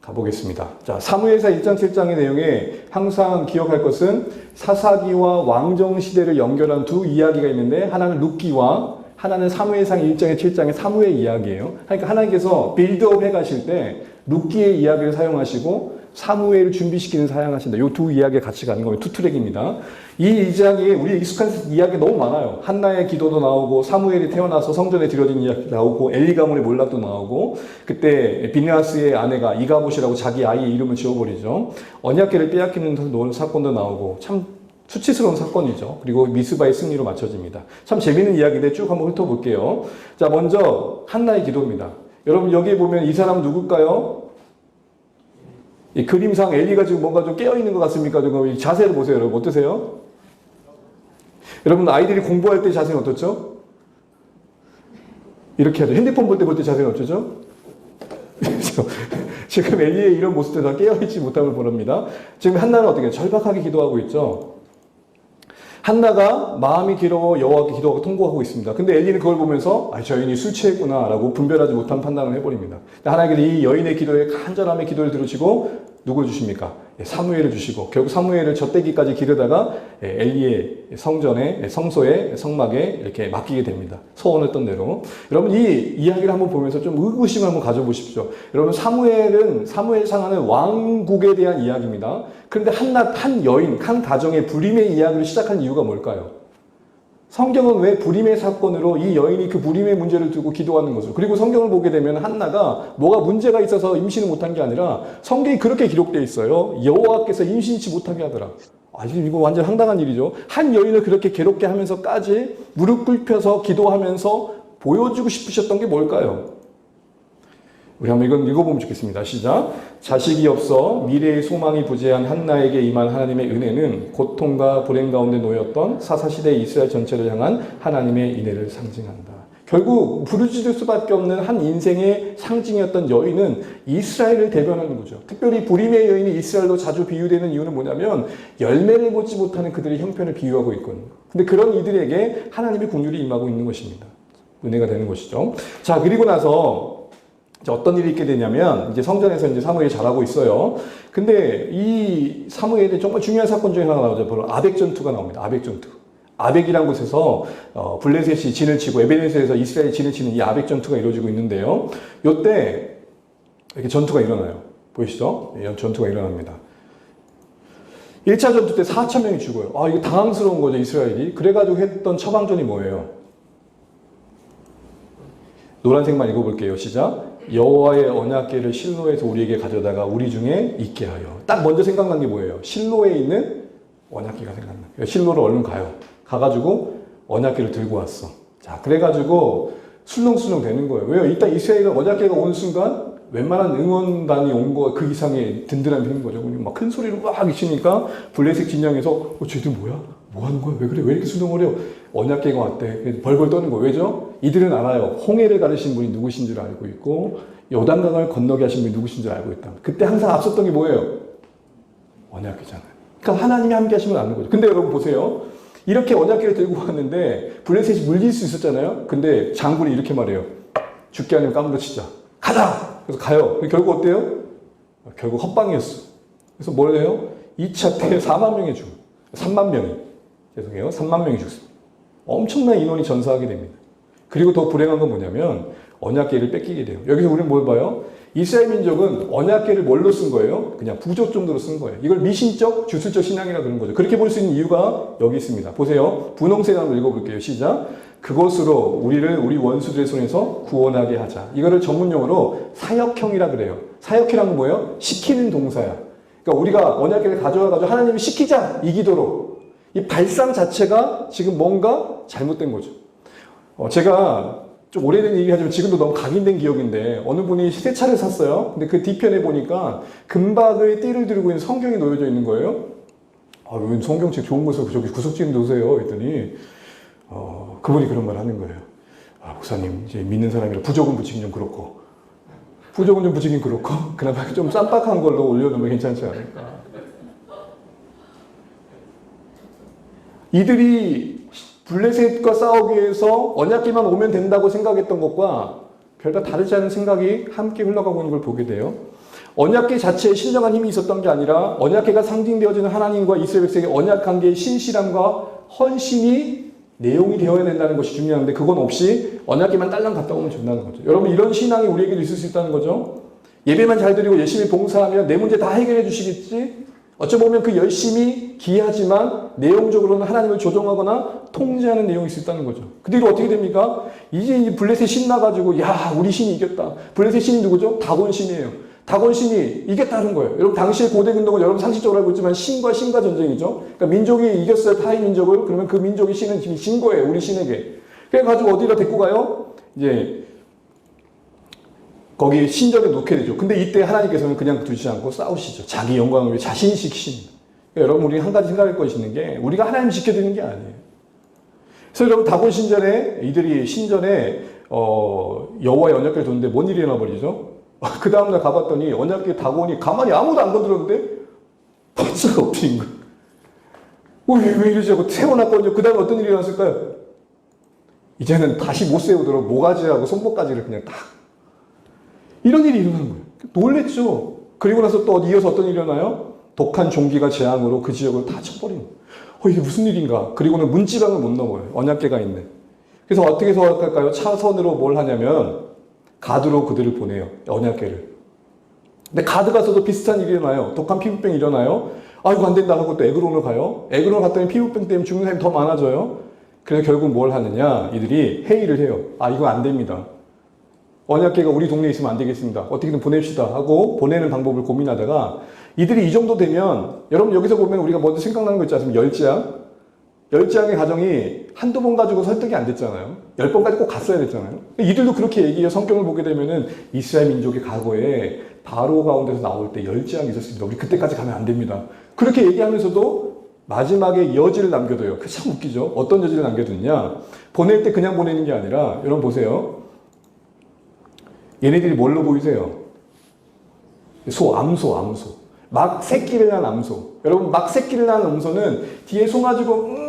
가보겠습니다. 자, 사무엘사 1장 7장의 내용에 항상 기억할 것은 사사기와 왕정 시대를 연결한 두 이야기가 있는데, 하나는 룻기와 하나는 사무엘상 1장의 7장의 사무엘 이야기예요. 그러니까 하나님께서 빌드업 해 가실 때 룻기의 이야기를 사용하시고 사무엘을 준비시키는 사용하신다. 이 두 이야기가 같이 가는 거예요. 투 트랙입니다. 이 2장에 우리 익숙한 이야기가 너무 많아요. 한나의 기도도 나오고 사무엘이 태어나서 성전에 들여진 이야기 나오고 엘리 가문의 몰락도 나오고 그때 비느하스의 아내가 이가봇이라고 자기 아이의 이름을 지어버리죠. 언약궤를 빼앗기는 사건도 나오고 참 수치스러운 사건이죠. 그리고 미스바의 승리로 맞춰집니다. 참 재미있는 이야기인데 쭉 한번 훑어볼게요. 자, 먼저 한나의 기도입니다. 여러분 여기 보면 이 사람은 누굴까요? 이 그림상 엘리가 지금 뭔가 좀 깨어있는 것 같습니까? 지금 이 자세를 보세요. 여러분 어떠세요? 여러분 아이들이 공부할 때 자세는 어떻죠? 이렇게 하죠. 핸드폰 볼 때 자세는 어쩌죠? 지금 엘리의 이런 모습들 다 깨어있지 못함을 보랍니다. 지금 한나는 어떻게 절박하게 기도하고 있죠. 한나가 마음이 괴로워 여호와께 기도하고 통곡하고 있습니다. 근데 엘리는 그걸 보면서 저 여인이 술 취했구나 라고 분별하지 못한 판단을 해버립니다. 하나님께서 이 여인의 기도에 간절함의 기도를 들으시고 누굴 주십니까? 사무엘을 주시고 결국 사무엘을 젖대기까지 기르다가 엘리의 성전에 성소에 성막에 이렇게 맡기게 됩니다. 소원했던 대로. 여러분 이 이야기를 한번 보면서 좀 의구심을 한번 가져보십시오. 여러분 사무엘상하는 왕국에 대한 이야기입니다. 그런데 한 여인, 한 가정의 불임의 이야기를 시작한 이유가 뭘까요? 성경은 왜 불임의 사건으로 이 여인이 그 불임의 문제를 두고 기도하는 것을 그리고 성경을 보게 되면 한나가 뭐가 문제가 있어서 임신을 못한 게 아니라 성경이 그렇게 기록되어 있어요. 여호와께서 임신치 못하게 하더라. 지금 이거 완전 황당한 일이죠. 한 여인을 그렇게 괴롭게 하면서까지 무릎 꿇혀서 기도하면서 보여주고 싶으셨던 게 뭘까요? 우리 한번 이건 읽어보면 좋겠습니다. 시작. 자식이 없어 미래의 소망이 부재한 한나에게 임한 하나님의 은혜는 고통과 불행 가운데 놓였던 사사시대 이스라엘 전체를 향한 하나님의 인애를 상징한다. 결국 부르짖을 수밖에 없는 한 인생의 상징이었던 여인은 이스라엘을 대변하는 거죠. 특별히 불임의 여인이 이스라엘로 자주 비유되는 이유는 뭐냐면 열매를 맺지 못하는 그들의 형편을 비유하고 있거든요. 근데 그런 이들에게 하나님의 긍휼이 임하고 있는 것입니다. 은혜가 되는 것이죠. 자, 그리고 나서 어떤 일이 있게 되냐면 이제 성전에서 이제 사무엘이 잘하고 있어요. 근데 이 사무엘의 정말 중요한 사건 중에 하나가 나오죠. 바로 아벡 전투가 나옵니다. 아벡 전투. 아벡이라는 곳에서 블레셋이 진을 치고 에베네셀에서 이스라엘이 진을 치는 이 아벡 전투가 이루어지고 있는데요. 이때 이렇게 전투가 일어나요. 보이시죠? 이런 전투가 일어납니다. 1차 전투 때 4,000명이 죽어요. 이거 당황스러운 거죠, 이스라엘이. 그래가지고 했던 처방전이 뭐예요? 노란색만 읽어볼게요. 시작. 여호와의 언약궤를 실로에서 우리에게 가져다가 우리 중에 있게 하여. 딱 먼저 생각난 게 뭐예요? 실로에 있는 언약궤가 생각나. 실로로 얼른 가요. 가가지고 언약궤를 들고 왔어. 자, 그래가지고 술렁술렁 되는 거예요. 왜요? 일단 이스라엘은 언약궤가 온 순간 웬만한 응원단이 온 거 그 이상의 든든함이 생긴 거죠. 막 큰 소리로 막 외치니까 블레셋 진영에서 쟤들 뭐야? 뭐 하는 거야? 왜 그래? 왜 이렇게 술렁거려? 언약궤가 왔대. 벌벌 떠는 거예요. 왜죠? 이들은 알아요. 홍해를 가르신 분이 누구신 줄 알고 있고 요단강을 건너게 하신 분이 누구신 줄 알고 있다. 그때 항상 앞섰던 게 뭐예요? 언약궤잖아요. 그러니까 하나님이 함께 하시면 아는 거죠. 근데 여러분 보세요. 이렇게 언약궤를 들고 왔는데 블레셋이 물릴 수 있었잖아요. 근데 장군이 이렇게 말해요. 죽게 아니면 까무러치자. 가자! 그래서 가요. 결국 어때요? 결국 헛방이었어. 그래서 뭘 해요? 2차 때 4만 명이 죽어요. 3만 명이. 죄송해요. 3만 명이 죽습니다. 엄청난 인원이 전사하게 됩니다. 그리고 더 불행한 건 뭐냐면 언약궤를 뺏기게 돼요. 여기서 우리는 뭘 봐요? 이스라엘 민족은 언약궤를 뭘로 쓴 거예요? 그냥 부족 정도로 쓴 거예요. 이걸 미신적, 주술적 신앙이라 그런 거죠. 그렇게 볼 수 있는 이유가 여기 있습니다. 보세요. 분홍색 한번 읽어볼게요. 시작. 그것으로 우리를 우리 원수들의 손에서 구원하게 하자. 이거를 전문용어로 사역형이라 그래요. 사역이란 건 뭐예요? 시키는 동사야. 그러니까 우리가 언약궤를 가져와가지고 하나님이 시키자 이 기도로 이 발상 자체가 지금 뭔가 잘못된 거죠. 제가 좀 오래된 얘기 하지만 지금도 너무 각인된 기억인데 어느 분이 새 차를 샀어요. 근데 그 뒤편에 보니까 금박의 띠를 들고 있는 성경이 놓여져 있는 거예요. 왜 성경책 좋은 것을 저기 구석지에 놓으세요? 했더니 그분이 그런 말 하는 거예요. 목사님 이제 믿는 사람이라 부적은 붙이긴 좀 그렇고 부적은 좀 붙이긴 그렇고 그나마 좀 쌈박한 걸로 올려놓으면 괜찮지 않을까. 이들이 블레셋과 싸우기 위해서 언약궤만 오면 된다고 생각했던 것과 별반 다르지 않은 생각이 함께 흘러가고 있는 걸 보게 돼요. 언약궤 자체에 신령한 힘이 있었던 게 아니라 언약궤가 상징되어지는 하나님과 이스라엘 백성의 언약관계의 신실함과 헌신이 내용이 되어야 된다는 것이 중요한데 그건 없이 언약궤만 딸랑 갔다 오면 된다는 거죠. 여러분 이런 신앙이 우리에게도 있을 수 있다는 거죠. 예배만 잘 드리고 열심히 봉사하면 내 문제 다 해결해 주시겠지? 어쩌보면 그 열심히 기하지만 내용적으로는 하나님을 조종하거나 통제하는 내용이 있을 수 있다는 거죠. 근데 이거 어떻게 됩니까? 이제 블레셋 신나가지고 야 우리 신이 이겼다. 블레셋 신이 누구죠? 다곤 신이에요. 다곤 신이 이겼다는 거예요. 여러분 당시의 고대 운동은 여러분 상식적으로 알고 있지만 신과 전쟁이죠. 그러니까 민족이 이겼어요. 타이 민족을. 그러면 그 민족의 신은 지금 신 거예요. 우리 신에게. 그래가지고 어디다 데리고 가요? 이제 거기 신전에 놓게 되죠. 근데 이때 하나님께서는 그냥 두지 않고 싸우시죠. 자기 영광을 위해 자신이 지키십니다. 그러니까 여러분 우리 한 가지 생각할 것이 있는 게 우리가 하나님 지켜드리는 게 아니에요. 그래서 여러분 다곤 신전에 이들이 신전에 여호와의 언약궤를 뒀는데 뭔 일이 일어나 버리죠? 그 다음날 가봤더니 언약궤 다곤이 가만히 아무도 안 건드렸는데 번쩍 엎드린 거예요. 왜 이러지 하고 세워놨거든요. 그 다음에 어떤 일이 일어났을까요? 이제는 다시 못 세우도록 모가지하고 손목까지를 그냥 딱 이런 일이 일어나는 거예요. 놀랬죠. 그리고 나서 또 이어서 어떤 일이 일어나요? 독한 종기가 재앙으로 그 지역을 다 쳐버리는 거예요. 이게 무슨 일인가? 그리고는 문지방을 못 넘어요. 언약궤가 있는. 그래서 어떻게 생각할까요? 차선으로 뭘 하냐면 가드로 그들을 보내요. 언약궤를. 근데 가드 가서도 비슷한 일이 일어나요. 독한 피부병이 일어나요. 이거 안 된다 하고 또 에그론을 가요. 에그론 갔더니 피부병 때문에 죽는 사람이 더 많아져요. 그래서 결국 뭘 하느냐? 이들이 회의를 해요. 이거 안 됩니다. 언약궤가 우리 동네에 있으면 안 되겠습니다. 어떻게든 보냅시다 하고 보내는 방법을 고민하다가 이들이 이 정도 되면 여러분 여기서 보면 우리가 먼저 생각나는 거 있지 않습니까? 열지왕의 가정이 한두 번 가지고 설득이 안 됐잖아요. 10번까지 꼭 갔어야 됐잖아요. 이들도 그렇게 얘기해요. 성경을 보게 되면은 이스라엘 민족의 과거에 바로 가운데서 나올 때 열지왕이 있었습니다. 우리 그때까지 가면 안 됩니다. 그렇게 얘기하면서도 마지막에 여지를 남겨둬요. 그게 참 웃기죠. 어떤 여지를 남겨두냐? 보낼 때 그냥 보내는 게 아니라 여러분 보세요. 얘네들이 뭘로 보이세요? 암소. 막 새끼를 낳은 암소. 여러분 막 새끼를 낳은 암소는 뒤에 소 가지고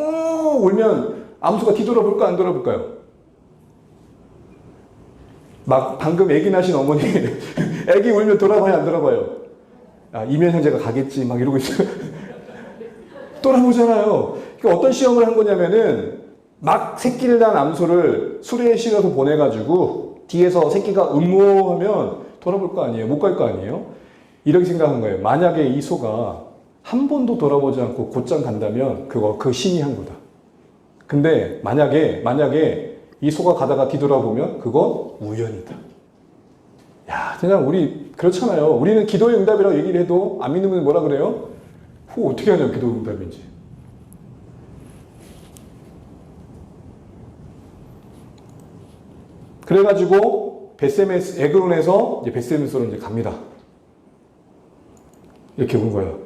울면 암소가 뒤돌아볼까 안 돌아볼까요? 막 방금 애기 낳으신 어머니 애기 울면 돌아봐요 안 돌아봐요? 이면 형제가 가겠지 막 이러고 있어요. 돌아보잖아요. 그러니까 어떤 시험을 한 거냐면은 막 새끼를 낳은 암소를 수레에 실어서 보내가지고 뒤에서 새끼가 음모하면 돌아볼 거 아니에요? 못 갈 거 아니에요? 이렇게 생각한 거예요. 만약에 이 소가 한 번도 돌아보지 않고 곧장 간다면 그 신이 한 거다. 근데 만약에 이 소가 가다가 뒤돌아보면 그건 우연이다. 야, 그냥 우리 그렇잖아요. 우리는 기도의 응답이라고 얘기를 해도 안 믿는 분은 뭐라 그래요? 어떻게 하냐고 기도의 응답인지. 그래가지고 에그론에서 이제 베세메스로 이제 갑니다. 이렇게 온 거예요.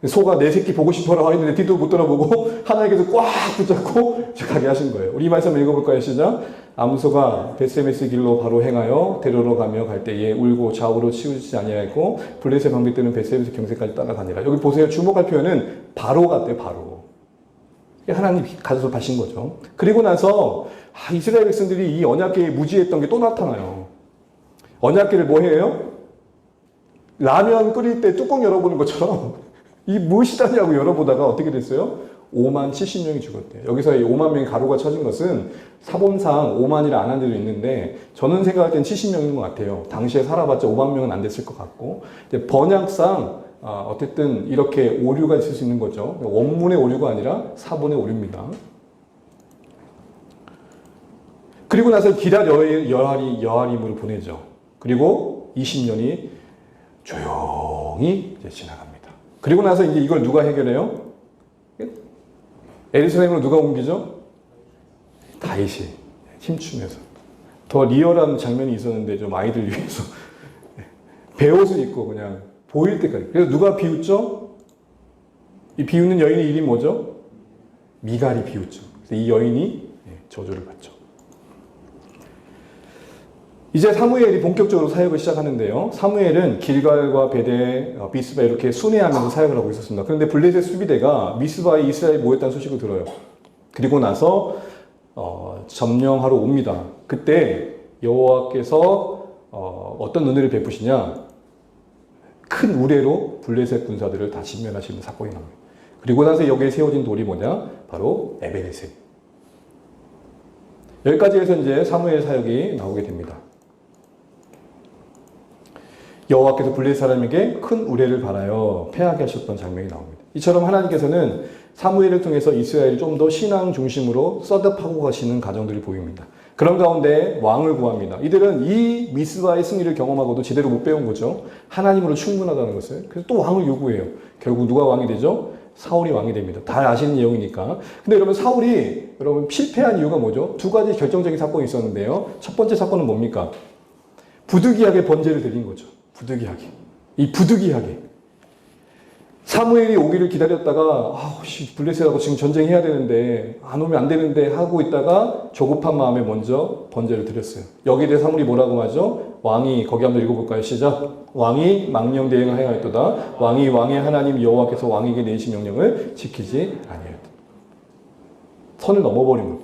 소가 내 새끼 보고 싶어라 했는데 뒤도 못 돌아보고 하나님께서 꽉 붙잡고 가게 하신 거예요. 우리 말씀 읽어볼까요? 시작. 암소가 베세메스 길로 바로 행하여 데려러 가며 갈 때에 울고 좌우로 치우치지 아니하였고 블레셋 방백들은 베세메스 경세까지 따라가니라. 여기 보세요. 주목할 표현은 바로 같대요. 바로. 하나님 가서 가신 거죠. 그리고 나서 이스라엘 백성들이 이 언약궤에 무지했던 게 또 나타나요. 언약궤를 뭐 해요? 라면 끓일 때 뚜껑 열어보는 것처럼 이 무엇이다냐고 열어보다가 어떻게 됐어요? 5만 70명이 죽었대요. 여기서 이 5만 명이 가로가 쳐진 것은 사본상 5만이라 안 한 데도 있는데 저는 생각할 땐 70명인 것 같아요. 당시에 살아봤자 5만 명은 안 됐을 것 같고 번역상 어쨌든 이렇게 오류가 있을 수 있는 거죠. 원문의 오류가 아니라 사본의 오류입니다. 그리고 나서 기랏 여하림으로 보내죠. 그리고 20년이 조용히 이제 지나갑니다. 그리고 나서 이제 이걸 누가 해결해요? 예루살렘으로 누가 옮기죠? 다윗이 힘주면서. 더 리얼한 장면이 있었는데 좀 아이들 위해서 베옷을 입고 그냥 보일 때까지. 그래서 누가 비웃죠? 이 비웃는 여인의 이름이 뭐죠? 미갈이 비웃죠. 그래서 이 여인이 저주를 받죠. 이제 사무엘이 본격적으로 사역을 시작하는데요. 사무엘은 길갈과 베델, 미스바 이렇게 순회하면서 사역을 하고 있었습니다. 그런데 블레셋 수비대가 미스바에 이스라엘이 모였다는 소식을 들어요. 그리고 나서 점령하러 옵니다. 그때 여호와께서 어떤 은혜를 베푸시냐? 큰 우레로 블레셋 군사들을 다 진멸하시는 사건이 나옵니다. 그리고 나서 여기에 세워진 돌이 뭐냐? 바로 에베네셀. 여기까지 해서 이제 사무엘 사역이 나오게 됩니다. 여호와께서 블레셋 사람에게 큰 우레를 바라여 패하게 하셨던 장면이 나옵니다. 이처럼 하나님께서는 사무엘을 통해서 이스라엘을 좀 더 신앙 중심으로 셋업하고 가시는 가정들이 보입니다. 그런 가운데 왕을 구합니다. 이들은 이 미스바의 승리를 경험하고도 제대로 못 배운 거죠. 하나님으로 충분하다는 것을. 그래서 또 왕을 요구해요. 결국 누가 왕이 되죠? 사울이 왕이 됩니다. 다 아시는 내용이니까. 근데 여러분 사울이 실패한 이유가 뭐죠? 두 가지 결정적인 사건이 있었는데요. 첫 번째 사건은 뭡니까? 부득이하게 번제를 드린 거죠. 부득이하게. 이 부득이하게. 사무엘이 오기를 기다렸다가 블레셋하고 지금 전쟁해야 되는데 안 오면 안 되는데 하고 있다가 조급한 마음에 먼저 번제를 드렸어요. 여기에 대해 사무엘이 뭐라고 하죠? 왕이 거기 한번 읽어볼까요? 시작. 왕이 망령대행을 행하였도다. 왕이 왕의 하나님 여호와께서 왕에게 내리신 명령을 지키지 아니하였다. 선을 넘어버린 거예요.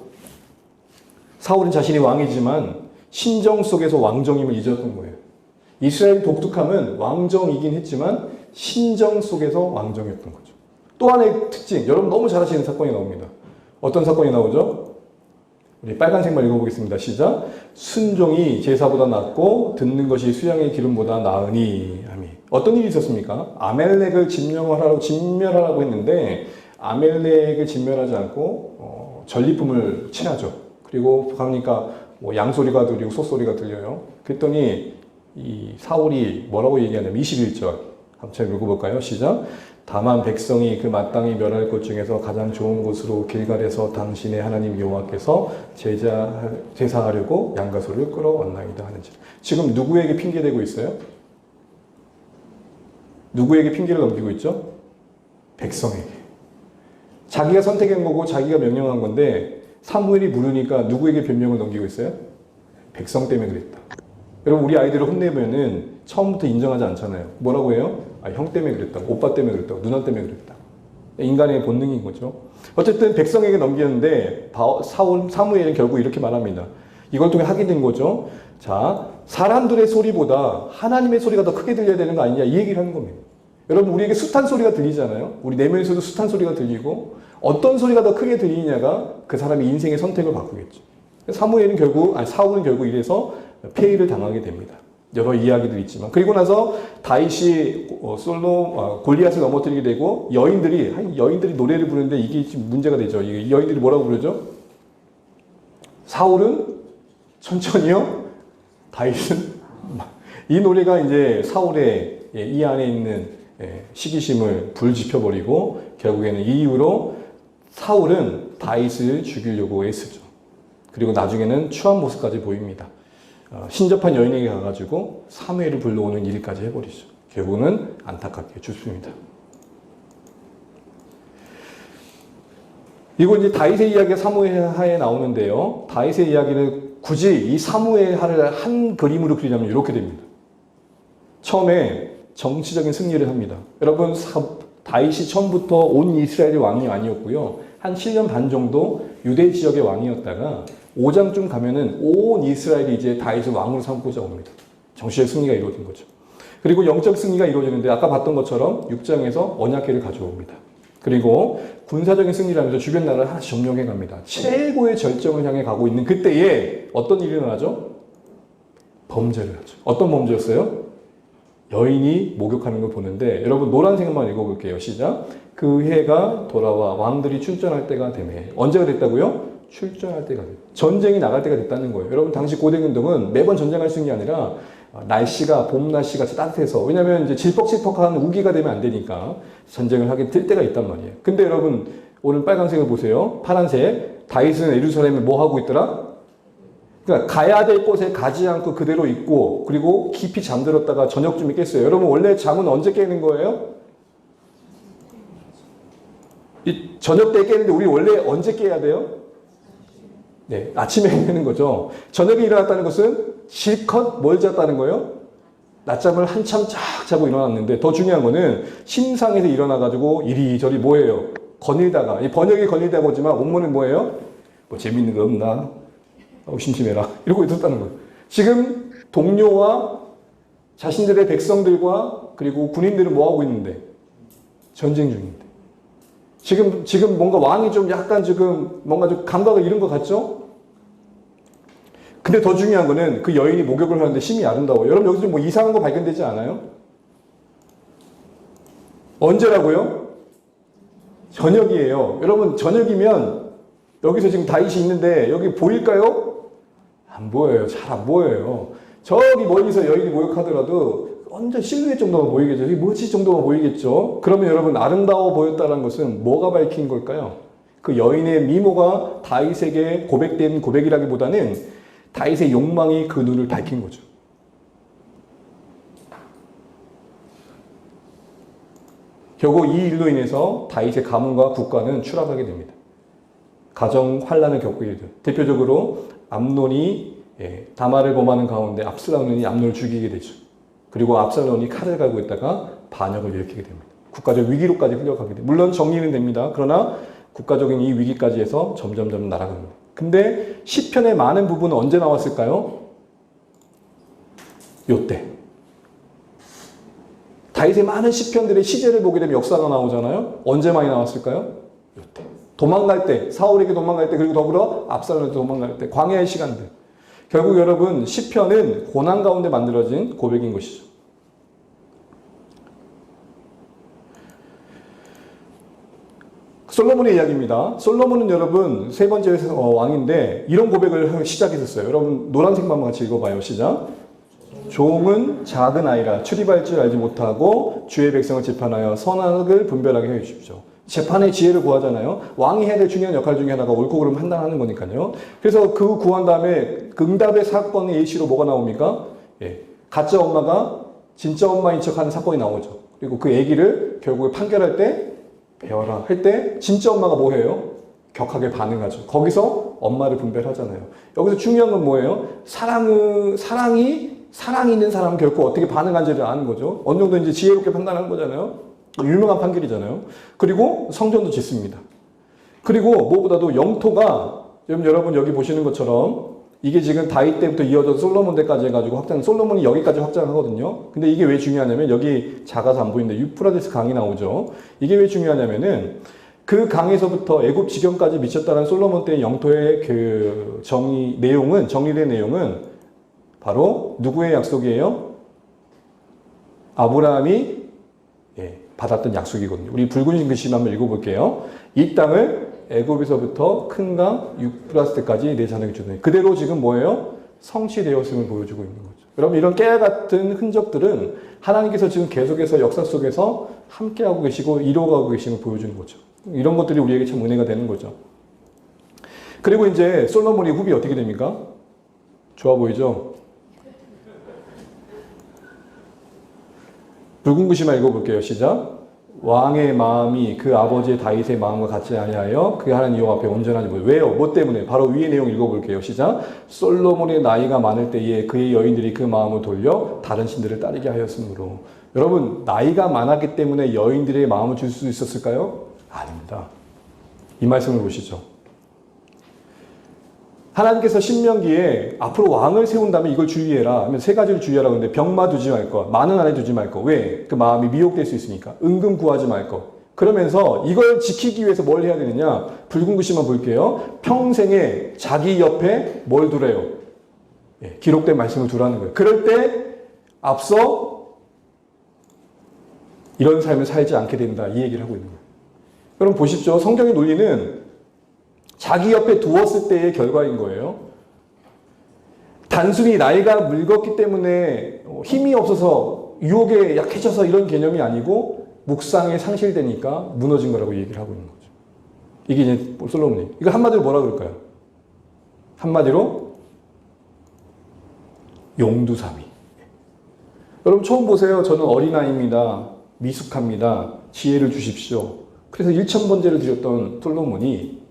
사울은 자신이 왕이지만 신정 속에서 왕정임을 잊었던 거예요. 이스라엘 독특함은 왕정이긴 했지만 신정 속에서 왕정이었던 거죠. 또 하나의 특징, 여러분 너무 잘 아시는 사건이 나옵니다. 어떤 사건이 나오죠? 우리 빨간색만 읽어보겠습니다. 시작. 순종이 제사보다 낫고 듣는 것이 수양의 기름보다 나으니. 아멘. 어떤 일이 있었습니까? 아멜렉을 진멸하라고 했는데 아멜렉을 진멸하지 않고 전리품을 취하죠. 그리고 가니까 양소리가 들리고 소소리가 들려요. 그랬더니 이 사울이 뭐라고 얘기하냐면 21절 한번 읽어볼까요? 시작. 다만 백성이 그 마땅히 멸할 것 중에서 가장 좋은 곳으로 길갈에서 당신의 하나님 여호와께서 제사하려고 양가소를 끌어왔나이다 하는지. 지금 누구에게 핑계대고 있어요? 누구에게 핑계를 넘기고 있죠? 백성에게. 자기가 선택한 거고 자기가 명령한 건데 사무엘이 물으니까 누구에게 변명을 넘기고 있어요? 백성 때문에 그랬다. 여러분 우리 아이들을 혼내면은 처음부터 인정하지 않잖아요. 뭐라고 해요? 형 때문에 그랬다고, 오빠 때문에 그랬다고, 누나 때문에 그랬다고. 인간의 본능인 거죠. 어쨌든 백성에게 넘기는데 사무엘은 결국 이렇게 말합니다. 이걸 통해 하게 된 거죠. 자, 사람들의 소리보다 하나님의 소리가 더 크게 들려야 되는 거 아니냐 이 얘기를 하는 겁니다. 여러분 우리에게 숱한 소리가 들리잖아요. 우리 내면에서도 숱한 소리가 들리고 어떤 소리가 더 크게 들리느냐가 그 사람의 인생의 선택을 바꾸겠죠. 사울은 결국 이래서 폐위를 당하게 됩니다. 여러 이야기들이 있지만 그리고 나서 다윗이 골리앗을 넘어뜨리게 되고 여인들이 노래를 부르는데 이게 지금 문제가 되죠. 이 여인들이 뭐라고 부르죠? 사울은 천천히요, 다윗은 이 노래가 이제 사울의 이 안에 있는 시기심을 불지펴버리고 결국에는 이 이후로 사울은 다윗을 죽이려고 애쓰죠. 그리고 나중에는 추한 모습까지 보입니다. 신접한 여인에게 가가지고 사무엘을 불러오는 일까지 해버리죠. 결국은 안타깝게 죽습니다. 이거 이제 다윗의 이야기가 사무엘하에 나오는데요. 다윗의 이야기를 굳이 이 사무엘하를 한 그림으로 그리자면 이렇게 됩니다. 처음에 정치적인 승리를 합니다. 여러분 다윗이 처음부터 온 이스라엘의 왕이 아니었고요. 한 7년 반 정도 유대 지역의 왕이었다가 5장쯤 가면은 온 이스라엘이 이제 다윗을 왕으로 삼고자 옵니다. 정치적 승리가 이루어진 거죠. 그리고 영적 승리가 이루어지는데 아까 봤던 것처럼 6장에서 언약궤를 가져옵니다. 그리고 군사적인 승리를 하면서 주변 나라를 하나씩 점령해 갑니다. 최고의 절정을 향해 가고 있는 그때에 어떤 일이 일어나죠? 범죄를 하죠. 어떤 범죄였어요? 여인이 목욕하는 걸 보는데, 여러분 노란색만 읽어볼게요. 시작. 그 해가 돌아와 왕들이 출전할 때가 되매. 언제가 됐다고요? 출전할 때가 됐다. 전쟁이 나갈 때가 됐다는 거예요. 여러분 당시 고대군동은 매번 전쟁할 수 있는 게 아니라 날씨가 봄 날씨가 따뜻해서, 왜냐면 이제 질퍽질퍽한 우기가 되면 안 되니까 전쟁을 하게 될 때가 있단 말이에요. 근데 여러분 오늘 빨간색을 보세요. 파란색. 다윗은 예루살렘에 뭐 하고 있더라? 그러니까 가야 될 곳에 가지 않고 그대로 있고, 그리고 깊이 잠들었다가 저녁쯤에 깼어요. 여러분 원래 잠은 언제 깨는 거예요? 이 저녁 때 깨는데 우리 원래 언제 깨야 돼요? 네, 아침에 깨는 거죠. 저녁에 일어났다는 것은 실컷 뭘 잤다는 거예요? 낮잠을 한참 쫙 자고 일어났는데, 더 중요한 거는 침상에서 일어나가지고 이리저리 뭐예요? 거닐다가, 이 번역이 거닐다가 오지만 원문은 뭐예요? 뭐 재밌는 거 없나? 심심해라. 이러고 있었다는 거예요. 지금 동료와 자신들의 백성들과 그리고 군인들은 뭐 하고 있는데? 전쟁 중인데. 지금 뭔가 왕이 좀 약간 지금 뭔가 좀 감각을 잃은 것 같죠? 근데 더 중요한 거는 그 여인이 목욕을 하는데 심히 아름다워요. 여러분 여기서 뭐 이상한 거 발견되지 않아요? 언제라고요? 저녁이에요. 여러분 저녁이면 여기서 지금 다윗이 있는데 여기 보일까요? 안 보여요. 잘 안 보여요. 저기 멀리서 여인이 목욕하더라도 완전 실루엣 정도만 보이겠죠. 이게 뭐지 정도만 보이겠죠. 그러면 여러분 아름다워 보였다는 것은 뭐가 밝힌 걸까요? 그 여인의 미모가 다윗에게 고백된 고백이라기보다는 다윗의 욕망이 그 눈을 밝힌 거죠. 결국 이 일로 인해서 다윗의 가문과 국가는 추락하게 됩니다. 가정 환란을 겪게 되죠. 대표적으로 암논이 다말을 범하는 가운데 압살롬이 암논을 죽이게 되죠. 그리고 압살롬이 칼을 갈고 있다가 반역을 일으키게 됩니다. 국가적 위기로까지 흘러가게 됩니다. 물론 정리는 됩니다. 그러나 국가적인 이 위기까지 해서 점점점 날아갑니다. 근데 시편의 많은 부분은 언제 나왔을까요? 요때. 다윗의 많은 시편들의 시제를 보게 되면 역사가 나오잖아요. 언제 많이 나왔을까요? 요때. 도망갈 때, 사울에게 도망갈 때, 그리고 더불어 압살롬에게 도망갈 때, 광야의 시간들. 결국 여러분 시편은 고난 가운데 만들어진 고백인 것이죠. 솔로몬의 이야기입니다. 솔로몬은 여러분 세 번째 왕인데 이런 고백을 시작했었어요. 여러분 노란색만 같이 읽어봐요. 시작. 종은 작은 아이라 출입할 줄 알지 못하고 주의 백성을 재판하여 선악을 분별하게 해 주십시오. 재판의 지혜를 구하잖아요. 왕이 해야 될 중요한 역할 중에 하나가 옳고 그름 판단하는 거니까요. 그래서 그 구한 다음에 그 응답의 사건의 예시로 뭐가 나옵니까? 가짜 엄마가 진짜 엄마인 척하는 사건이 나오죠. 그리고 그 아기를 결국에 판결할 때 배워라 할 때 진짜 엄마가 뭐 해요? 격하게 반응하죠. 거기서 엄마를 분별하잖아요. 여기서 중요한 건 뭐예요? 사랑이 있는 사람은 결코 어떻게 반응한지를 아는 거죠. 어느 정도 이제 지혜롭게 판단하는 거잖아요. 유명한 판결이잖아요. 그리고 성전도 짓습니다. 그리고 무엇보다도 영토가 여러분 여기 보시는 것처럼 이게 지금 다윗 때부터 이어져서 솔로몬 때까지 해가지고 확장, 솔로몬이 여기까지 확장하거든요. 근데 이게 왜 중요하냐면 여기 작아서 안 보이는데 유프라데스 강이 나오죠. 이게 왜 중요하냐면은 그 강에서부터 애굽 지경까지 미쳤다는 솔로몬 때의 영토의 그 정리된 내용은 바로 누구의 약속이에요? 아브라함이 받았던 약속이거든요. 우리 붉은 글씨 한번 읽어볼게요. 이 땅을 애굽에서부터 큰 강 유프라테스까지 내 자녀에게 주는 그대로 지금 뭐예요? 성취되었음을 보여주고 있는 거죠. 여러분 이런 깨알 같은 흔적들은 하나님께서 지금 계속해서 역사 속에서 함께하고 계시고 이루어가고 계심을 보여주는 거죠. 이런 것들이 우리에게 참 은혜가 되는 거죠. 그리고 이제 솔로몬의 후비 어떻게 됩니까? 좋아 보이죠? 붉은 글씨만 읽어볼게요. 시작. 왕의 마음이 그 아버지 다윗의 마음과 같지 아니하여 그 하나님 여호와 앞에 온전하지 못해요. 왜요? 뭐 때문에? 바로 위의 내용 읽어볼게요. 시작. 솔로몬의 나이가 많을 때에 그의 여인들이 그 마음을 돌려 다른 신들을 따르게 하였으므로. 여러분 나이가 많았기 때문에 여인들의 마음을 줄 수 있었을까요? 아닙니다. 이 말씀을 보시죠. 하나님께서 신명기에 앞으로 왕을 세운다면 이걸 주의해라 하면 세 가지를 주의하라 그러는데 병마 두지 말 것, 많은 아내 두지 말 것. 왜? 그 마음이 미혹될 수 있으니까. 은금 구하지 말 것. 그러면서 이걸 지키기 위해서 뭘 해야 되느냐? 붉은 글씨만 볼게요. 평생에 자기 옆에 뭘 두래요? 예, 기록된 말씀을 두라는 거예요. 그럴 때 앞서 이런 삶을 살지 않게 된다. 이 얘기를 하고 있는 거예요. 여러분 보십시오. 성경의 논리는 자기 옆에 두었을 때의 결과인 거예요. 단순히 나이가 늙었기 때문에 힘이 없어서 유혹에 약해져서 이런 개념이 아니고 묵상에 상실되니까 무너진 거라고 얘기를 하고 있는 거죠. 이게 이제 솔로몬이. 이거 한마디로 뭐라 그럴까요? 한마디로 용두사미. 여러분 처음 보세요. 저는 어린아이입니다. 미숙합니다. 지혜를 주십시오. 그래서 1,000번제를 드렸던 솔로몬이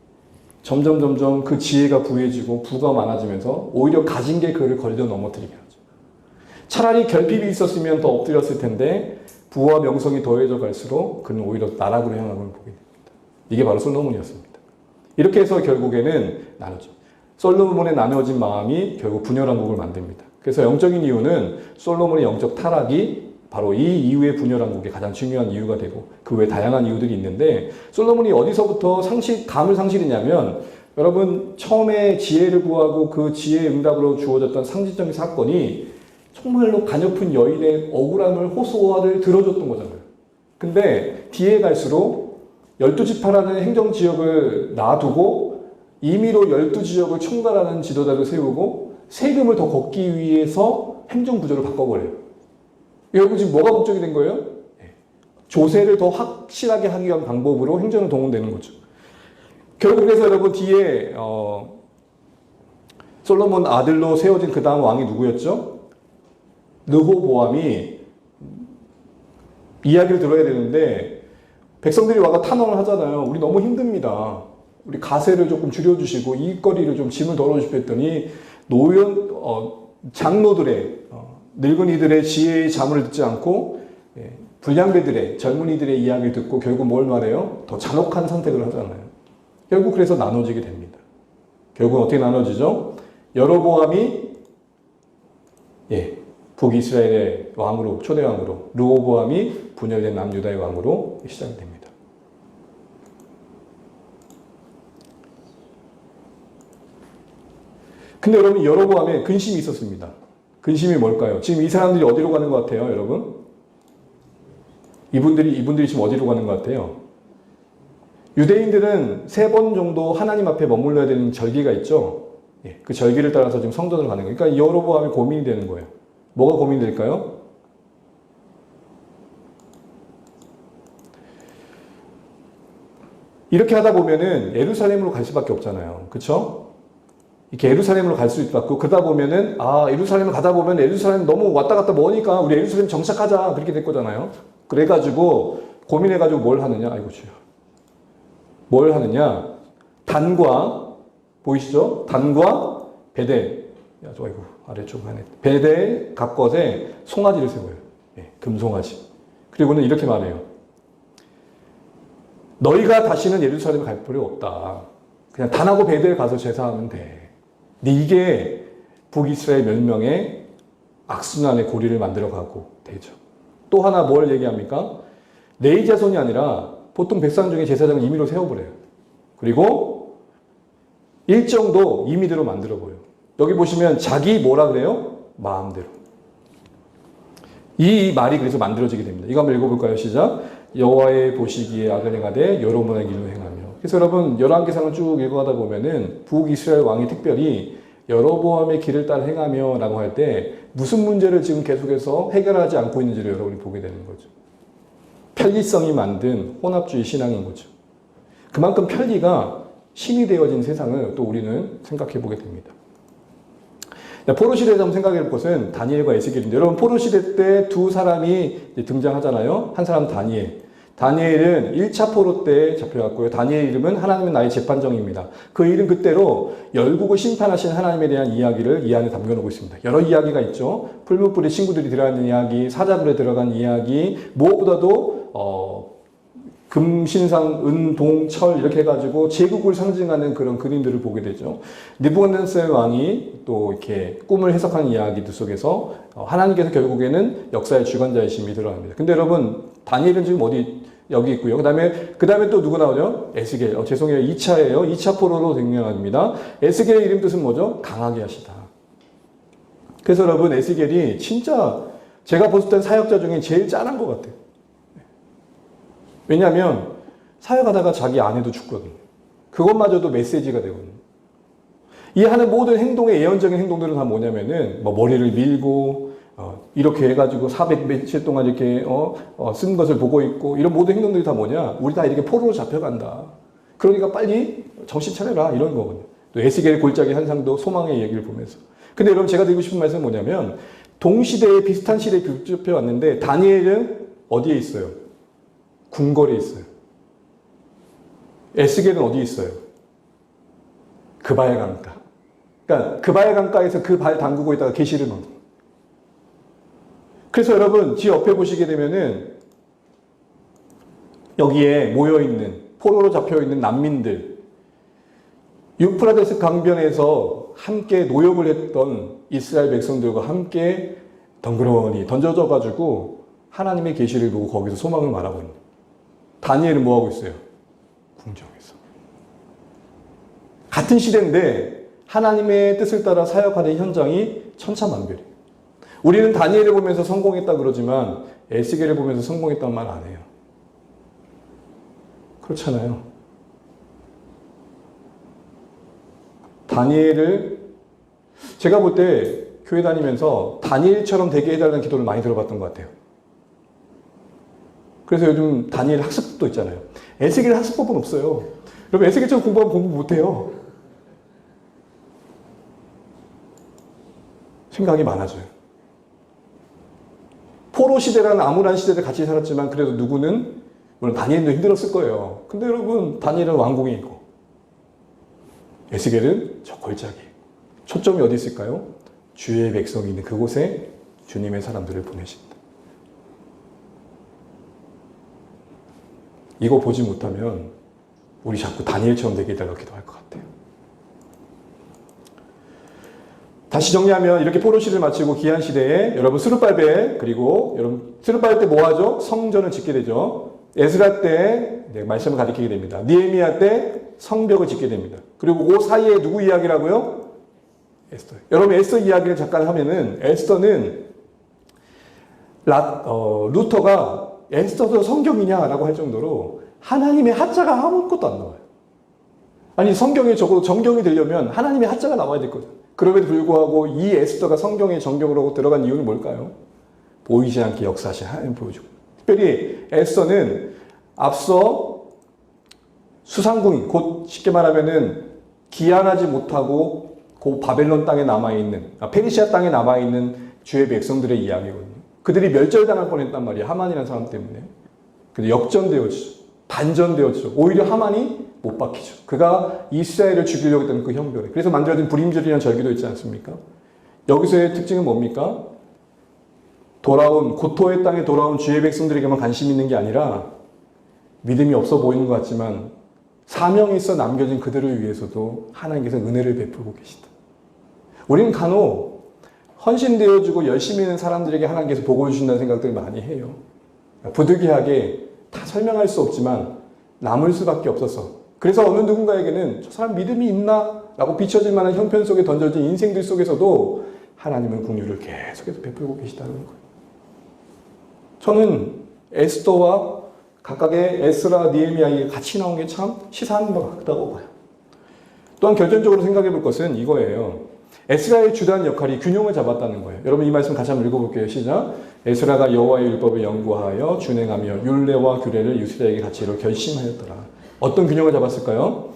점점 그 지혜가 부해지고 부가 많아지면서 오히려 가진 게 그를 걸려 넘어뜨리게 하죠. 차라리 결핍이 있었으면 더 엎드렸을 텐데 부와 명성이 더해져 갈수록 그는 오히려 나락으로 향하는 걸 보게 됩니다. 이게 바로 솔로몬이었습니다. 이렇게 해서 결국에는 나누죠. 솔로몬의 나누어진 마음이 결국 분열한 국을 만듭니다. 그래서 영적인 이유는 솔로몬의 영적 타락이 바로 이 이후의 분열한 국의 가장 중요한 이유가 되고 그 외에 다양한 이유들이 있는데 솔로몬이 어디서부터 감을 상실했냐면 여러분 처음에 지혜를 구하고 그 지혜의 응답으로 주어졌던 상징적인 사건이 정말로 가냘픈 여인의 억울함을 호소화를 들어줬던 거잖아요. 근데 뒤에 갈수록 12지파라는 행정지역을 놔두고 임의로 12지역을 총괄하는 지도자를 세우고 세금을 더 걷기 위해서 행정구조를 바꿔버려요. 결국 지금 뭐가 목적이 된 거예요? 조세를 더 확실하게 하기 위한 방법으로 행정을 동원되는 거죠. 결국 그래서 여러분 뒤에 솔로몬 아들로 세워진 그 다음 왕이 누구였죠? 르호보암이 이야기를 들어야 되는데 백성들이 와가 탄원을 하잖아요. 우리 너무 힘듭니다. 우리 가세를 조금 줄여주시고 일거리를 좀 짐을 덜어주시고 했더니 장로들의 늙은이들의 지혜의 자문을 듣지 않고 불량배들의 젊은이들의 이야기를 듣고 결국 뭘 말해요? 더 잔혹한 선택을 하잖아요. 결국 그래서 나눠지게 됩니다. 결국 어떻게 나눠지죠? 여로보암이 북이스라엘의 왕으로 초대 왕으로 르호보암이 분열된 남유다의 왕으로 시작이 됩니다. 근데 여러분 여로보암에 근심이 있었습니다. 근심이 뭘까요? 지금 이 사람들이 어디로 가는 것 같아요, 여러분? 이분들이 지금 어디로 가는 것 같아요? 유대인들은 3번 정도 하나님 앞에 머물러야 되는 절기가 있죠? 그 절기를 따라서 지금 성전으로 가는 거예요. 그러니까 여로보암이 고민이 되는 거예요. 뭐가 고민될까요? 이렇게 하다 보면은 예루살렘으로 갈 수밖에 없잖아요. 그쵸? 이렇게 예루살렘으로 갈 수 있고 그러다 보면은 예루살렘을 가다 보면 예루살렘 너무 왔다 갔다 머니까 우리 예루살렘 정착하자 그렇게 될 거잖아요. 그래가지고 고민해가지고 뭘 하느냐? 아이고 주여. 뭘 하느냐? 단과 보이시죠? 단과 베델. 아이고 아래쪽 하네. 베델 갑것에 송아지를 세워요. 금송아지. 그리고는 이렇게 말해요. 너희가 다시는 예루살렘에 갈 필요 없다. 그냥 단하고 베델 가서 제사하면 돼. 근데 이게 북이스라엘 멸명의 악순환의 고리를 만들어가고 되죠. 또 하나 뭘 얘기합니까? 레위 자손이 아니라 보통 백성 중에 제사장을 임의로 세워버려요. 그리고 일정도 임의대로 만들어버려요. 여기 보시면 자기 뭐라 그래요? 마음대로. 이 말이 그래서 만들어지게 됩니다. 이거 한번 읽어볼까요? 시작. 여호와의 보시기에 악을 행하되 여로보암의 길로 행하며. 그래서 여러분 열왕기상을 쭉 읽어가다 보면은 북이스라엘 왕이 특별히 여로보암의 길을 따라 행하며 라고 할 때 무슨 문제를 지금 계속해서 해결하지 않고 있는지를 여러분이 보게 되는 거죠. 편리성이 만든 혼합주의 신앙인 거죠. 그만큼 편리가 신이 되어진 세상을 또 우리는 생각해 보게 됩니다. 포로 시대에서 한번 생각해 볼 것은 다니엘과 에스겔인데 여러분 포로 시대 때 두 사람이 등장하잖아요. 한 사람 다니엘. 다니엘은 1차 포로 때 잡혀갔고요. 다니엘 이름은 하나님은 나의 재판정입니다. 그 일은 그때로 열국을 심판하신 하나님에 대한 이야기를 이 안에 담겨놓고 있습니다. 여러 이야기가 있죠. 풀무불에 친구들이 들어가는 이야기, 사자불에 들어간 이야기, 무엇보다도 금, 신상, 은, 동, 철 이렇게 해가지고 제국을 상징하는 그런 그림들을 보게 되죠. 느부갓네살 왕이 또 이렇게 꿈을 해석하는 이야기들 속에서 하나님께서 결국에는 역사의 주관자이심이 드러납니다. 근데 여러분 다니엘은 지금 어디 여기 있고요. 그 다음에 또 누구 나오죠? 에스겔. 죄송해요. 2차예요. 2차 포로로 등장합니다. 에스겔의 이름 뜻은 뭐죠? 강하게 하시다. 그래서 여러분, 에스겔이 진짜 제가 봤을 땐 사역자 중에 제일 짠한 것 같아요. 왜냐하면 사역하다가 자기 아내도 죽거든요. 그것마저도 메시지가 되거든요. 이 하는 모든 행동의 예언적인 행동들은 다 뭐냐면은 뭐 머리를 밀고 이렇게 해가지고 400 며칠 동안 이렇게 쓴 것을 보고 있고 이런 모든 행동들이 다 뭐냐? 우리 다 이렇게 포로로 잡혀간다. 그러니까 빨리 정신 차려라 이런 거거든요. 또 에스겔의 골짜기 현상도 소망의 얘기를 보면서. 근데 여러분 제가 드리고 싶은 말씀은 뭐냐면 동시대에 비슷한 시대에 비춰 왔는데 다니엘은 어디에 있어요? 궁궐에 있어요. 에스겔은 어디에 있어요? 그바야 강가. 그러니까 그바야 강가에서 그 발 담그고 있다가 계시를 얻는. 그래서 여러분 뒤 옆에 보시게 되면은 여기에 모여있는 포로로 잡혀있는 난민들 유프라데스 강변에서 함께 노역을 했던 이스라엘 백성들과 함께 덩그러니 던져져 가지고 하나님의 계시를 보고 거기서 소망을 말하고 있는 다니엘은 뭐하고 있어요? 궁정에서. 같은 시대인데 하나님의 뜻을 따라 사역하는 현장이 천차만별이에요. 우리는 다니엘을 보면서 성공했다 그러지만 에스겔을 보면서 성공했다는 말 안 해요. 그렇잖아요. 다니엘을 제가 볼 때 교회 다니면서 다니엘처럼 되게 해달라는 기도를 많이 들어봤던 것 같아요. 그래서 요즘 다니엘 학습도 있잖아요. 에스겔 학습법은 없어요. 여러분 에스겔처럼 공부하면 공부 못해요. 생각이 많아져요. 포로 시대라는 암울한 시대를 같이 살았지만 그래도 누구는 물론 다니엘도 힘들었을 거예요. 근데 여러분 다니엘은 왕궁에 있고 에스겔은 저 골짜기. 초점이 어디 있을까요? 주의 백성이 있는 그곳에 주님의 사람들을 보내신다. 이거 보지 못하면 우리 자꾸 다니엘처럼 되게 해달라고 기도할 것 같아요. 다시 정리하면 이렇게 포로 시대를 마치고 귀한 시대에 여러분 스룹발벨 그리고 여러분 스룹발벨 때 뭐 하죠? 성전을 짓게 되죠. 에스라 때 말씀을 가리키게 됩니다. 느헤미야 때 성벽을 짓게 됩니다. 그리고 그 사이에 누구 이야기라고요? 에스더. 여러분 에스더 이야기를 잠깐 하면은 에스더는 루터가 에스더도 성경이냐라고 할 정도로 하나님의 하자가 아무것도 안 나와요. 아니 성경에 적어도 정경이 되려면 하나님의 하자가 나와야 됐거든. 그럼에도 불구하고 이 에스더가 성경의 정경으로 들어간 이유는 뭘까요? 보이지 않게 역사하신 하나님 보여주고. 특별히 에스더는 앞서 수상궁, 곧 쉽게 말하면은 기한하지 못하고 그 바벨론 땅에 남아있는, 페르시아 땅에 남아있는 주의 백성들의 이야기거든요. 그들이 멸절당할 뻔했단 말이에요. 하만이라는 사람 때문에. 근데 역전되었죠. 반전되었죠. 오히려 하만이 못 박히죠. 그가 이스라엘을 죽이려고 했던 그 형벌에. 그래서 만들어진 불임절이라는 절기도 있지 않습니까? 여기서의 특징은 뭡니까? 고토의 땅에 돌아온 주의 백성들에게만 관심이 있는 게 아니라 믿음이 없어 보이는 것 같지만 사명이 있어 남겨진 그들을 위해서도 하나님께서 은혜를 베풀고 계시다. 우리는 간혹 헌신되어주고 열심히 있는 사람들에게 하나님께서 복을 주신다는 생각들을 많이 해요. 부득이하게 다 설명할 수 없지만 남을 수밖에 없어서 그래서 어느 누군가에게는 저 사람 믿음이 있나? 라고 비춰질 만한 형편 속에 던져진 인생들 속에서도 하나님은 긍휼을 계속해서 베풀고 계시다는 거예요. 저는 에스더와 각각의 에스라, 느헤미야가 같이 나온 게 참 시사하는 것 같다고 봐요. 또한 결정적으로 생각해 볼 것은 이거예요. 에스라의 주단 역할이 균형을 잡았다는 거예요. 여러분 이 말씀 같이 한번 읽어볼게요. 시작. 에스라가 여호와의 율법을 연구하여 준행하며 율례와 규례를 이스라엘에게 가치로 결심하였더라. 어떤 균형을 잡았을까요?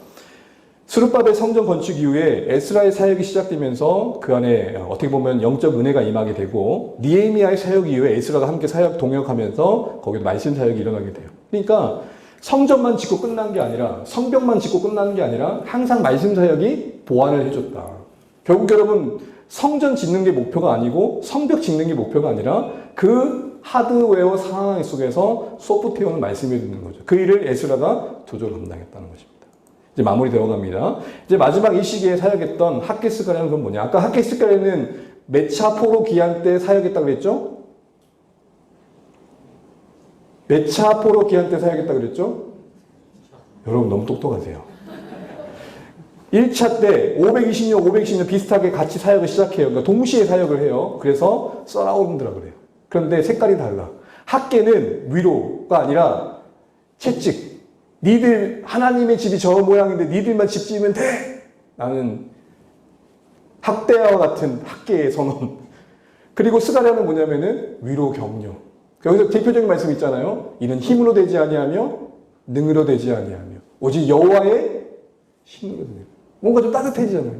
스룹바벨 성전 건축 이후에 에스라의 사역이 시작되면서 그 안에 어떻게 보면 영적 은혜가 임하게 되고 느헤미야의 사역 이후에 에스라가 함께 사역 동역하면서 거기도 말씀 사역이 일어나게 돼요. 그러니까 성전만 짓고 끝난 게 아니라 성벽만 짓고 끝나는 게 아니라 항상 말씀 사역이 보완을 해줬다. 결국 여러분 성전 짓는 게 목표가 아니고 성벽 짓는 게 목표가 아니라 그 하드웨어 상황 속에서 소프트웨어는 말씀을 듣는 거죠. 그 일을 에스라가 조절을 담당했다는 것입니다. 이제 마무리 되어 갑니다. 이제 마지막 이 시기에 사역했던 핫게스가랴는 건 뭐냐? 아까 핫게스가랴는 몇 차 포로 기한 때 사역했다고 그랬죠? 몇 차 포로 귀환 때 사역했다 그랬죠? 여러분 너무 똑똑하세요. 1차 때 520년 비슷하게 같이 사역을 시작해요. 그러니까 동시에 사역을 해요. 그래서 서라운드라 그래요. 그런데 색깔이 달라. 학계는 위로가 아니라 채찍. 니들 하나님의 집이 저 모양인데 니들만 집 지으면 돼. 나는 학대와 같은 학계의 선언. 그리고 스가랴는 뭐냐면은 위로 격려. 여기서 대표적인 말씀 있잖아요. 이는 힘으로 되지 아니하며 능으로 되지 아니하며 오직 여호와의 힘으로 되는. 뭔가 좀 따뜻해지잖아요.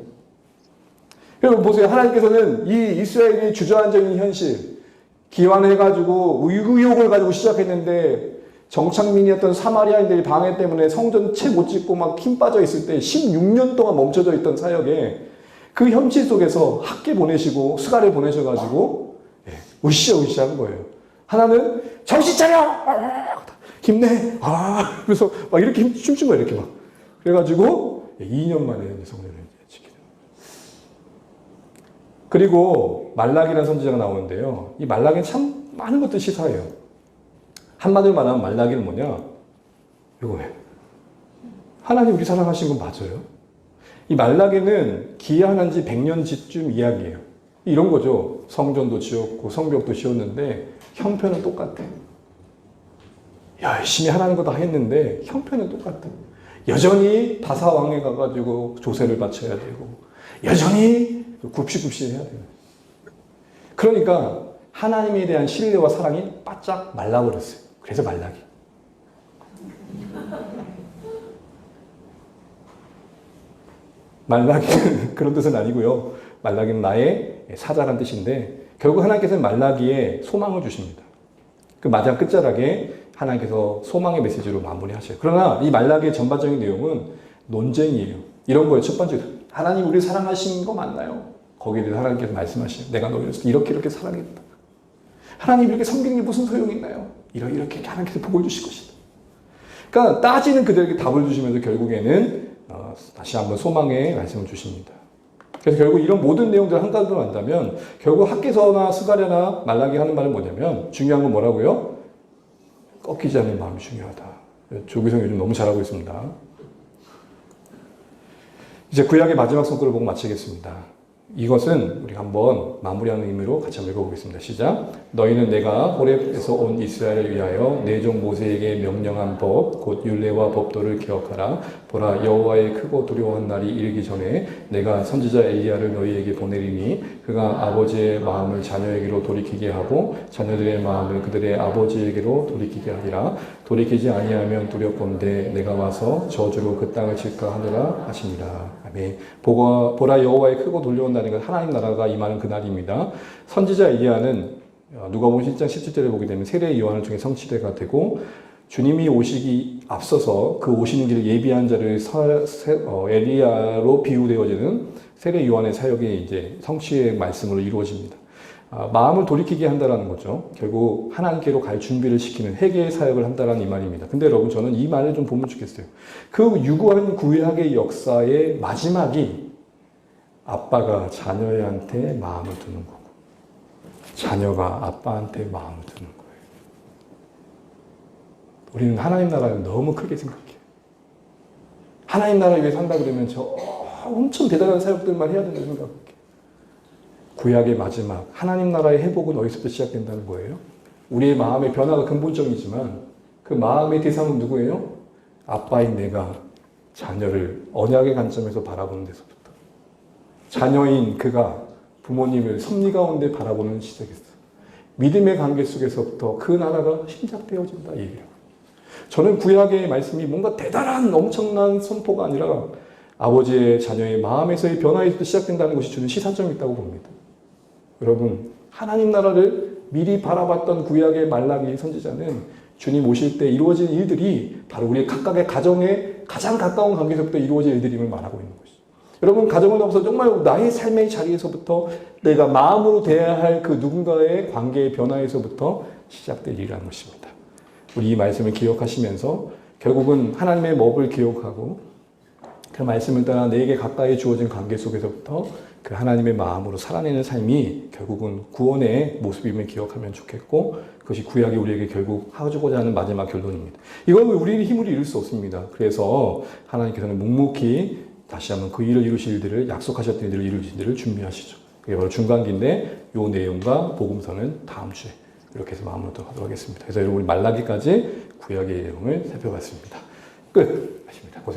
여러분 보세요. 하나님께서는 이 이스라엘이 주저앉아있는 현실, 기환해가지고 의욕을 가지고 시작했는데 정착민이었던 사마리아인들이 방해 때문에 성전 채 못 짓고 막 힘 빠져 있을 때 16년 동안 멈춰져 있던 사역에 그 현실 속에서 학계 보내시고 스가를 보내셔가지고 으쌰으쌰 한 거예요. 하나는 정신 차려! 힘내! 그래서 막 이렇게 춤춘 거예요. 이렇게 막. 그래가지고 2년 만에 성전을 지키는. 그리고 말라기라는 선지자가 나오는데요. 이 말라기는 참 많은 것들 시사해요. 한마디로 말하면 말라기는 뭐냐? 이거예요. 하나님 우리 사랑하신 건 맞아요. 이 말라기는 기한한 지 100년쯤 이야기예요. 이런 거죠. 성전도 지었고 성벽도 지었는데 형편은 똑같아. 열심히 하나님 거 다 했는데 형편은 똑같아. 여전히 바사 왕에 가가지고 조세를 바쳐야 되고 여전히 굽시굽시 해야 돼요. 그러니까 하나님에 대한 신뢰와 사랑이 바짝 말라버렸어요. 그래서 말라기. 말라기는 그런 뜻은 아니고요. 말라기는 나의 사자란 뜻인데 결국 하나님께서는 말라기에 소망을 주십니다. 그 마지막 끝자락에 하나님께서 소망의 메시지로 마무리하셔요. 그러나 이 말라기의 전반적인 내용은 논쟁이에요. 이런 거예요. 첫 번째, 하나님 우리 사랑하신 거 맞나요? 거기에 대해서 하나님께서 말씀하시요. 내가 너희를 이렇게 사랑했다. 하나님 이렇게 섬기는 게 무슨 소용이 있나요? 이렇게 하나님께서 복을 주실 것이다. 그러니까 따지는 그들에게 답을 주시면서 결국에는 다시 한번 소망의 말씀을 주십니다. 그래서 결국 이런 모든 내용들을 한 가지로 한다면 결국 학개서나 스가랴나 말라기 하는 말은 뭐냐면 중요한 건 뭐라고요? 꺾이지 않는 마음이 중요하다. 조기성 요즘 너무 잘하고 있습니다. 이제 구약의 마지막 손글을 보고 마치겠습니다. 이것은 우리가 한번 마무리하는 의미로 같이 한번 읽어보겠습니다. 시작. 너희는 내가 호렙에서 온 이스라엘을 위하여 내 종 모세에게 명령한 법, 곧 율례와 법도를 기억하라. 보라, 여호와의 크고 두려운 날이 이르기 전에 내가 선지자 엘리야를 너희에게 보내리니 그가 아버지의 마음을 자녀에게로 돌이키게 하고 자녀들의 마음을 그들의 아버지에게로 돌이키게 하리라. 돌이키지 아니하면 두렵건대 내가 와서 저주로 그 땅을 칠까 하느라 하시니라. 아멘. 보라, 여호와의 크고 두려운 날인 것, 하나님 나라가 임하는 그날입니다. 선지자 엘리야는 누가복음 10장 17절에 보게 되면 세례 요한을 통해 성취대가 되고 주님이 오시기 앞서서 그 오시는 길을 예비한 자를 엘리야로 비유되어지는 세례 요한의 사역이 이제 성취의 말씀으로 이루어집니다. 마음을 돌이키게 한다라는 거죠. 결국 하나님께로 갈 준비를 시키는 회개의 사역을 한다라는 이 말입니다. 근데 여러분 저는 이 말을 좀 보면 좋겠어요. 그 유구한 구약의 역사의 마지막이 아빠가 자녀한테 마음을 두는 거고 자녀가 아빠한테 마음을 두는 거예요. 우리는 하나님 나라를 너무 크게 생각해요. 하나님 나라를 위해 산다 그러면 저 엄청 대단한 사역들만 해야 된다고 생각해요. 구약의 마지막 하나님 나라의 회복은 어디서부터 시작된다는 거예요? 우리의 마음의 변화가 근본적이지만 그 마음의 대상은 누구예요? 아빠인 내가 자녀를 언약의 관점에서 바라보는 데서부터 자녀인 그가 부모님을 섭리 가운데 바라보는 시작에서 믿음의 관계 속에서부터 그 나라가 시작되어진다 이 얘기예요. 저는 구약의 말씀이 뭔가 대단한 엄청난 선포가 아니라 아버지의 자녀의 마음에서의 변화에서 시작된다는 것이 주는 시사점이 있다고 봅니다. 여러분 하나님 나라를 미리 바라봤던 구약의 말라기 선지자는 주님 오실 때 이루어진 일들이 바로 우리 각각의 가정에 가장 가까운 관계에서부터 이루어질 일들임을 말하고 있는 것이죠. 여러분 가정을 넘어서 정말 나의 삶의 자리에서부터 내가 마음으로 대해야 할 그 누군가의 관계의 변화에서부터 시작될 일이라는 것입니다. 우리 이 말씀을 기억하시면서 결국은 하나님의 법을 기억하고 그 말씀을 따라 내게 가까이 주어진 관계 속에서부터 그 하나님의 마음으로 살아내는 삶이 결국은 구원의 모습임을 기억하면 좋겠고, 그것이 구약이 우리에게 결국 하고자 하는 마지막 결론입니다. 이건 우리는 힘으로 이룰 수 없습니다. 그래서 하나님께서는 묵묵히 다시 한번 그 일을 이루실 일들을, 약속하셨던 일들을 이루실 일들을 준비하시죠. 그게 바로 중간기인데, 이 내용과 복음서는 다음 주에 이렇게 해서 마무리하도록 하겠습니다. 그래서 여러분, 말라기까지 구약의 내용을 살펴봤습니다. 끝! 하십니다. 고생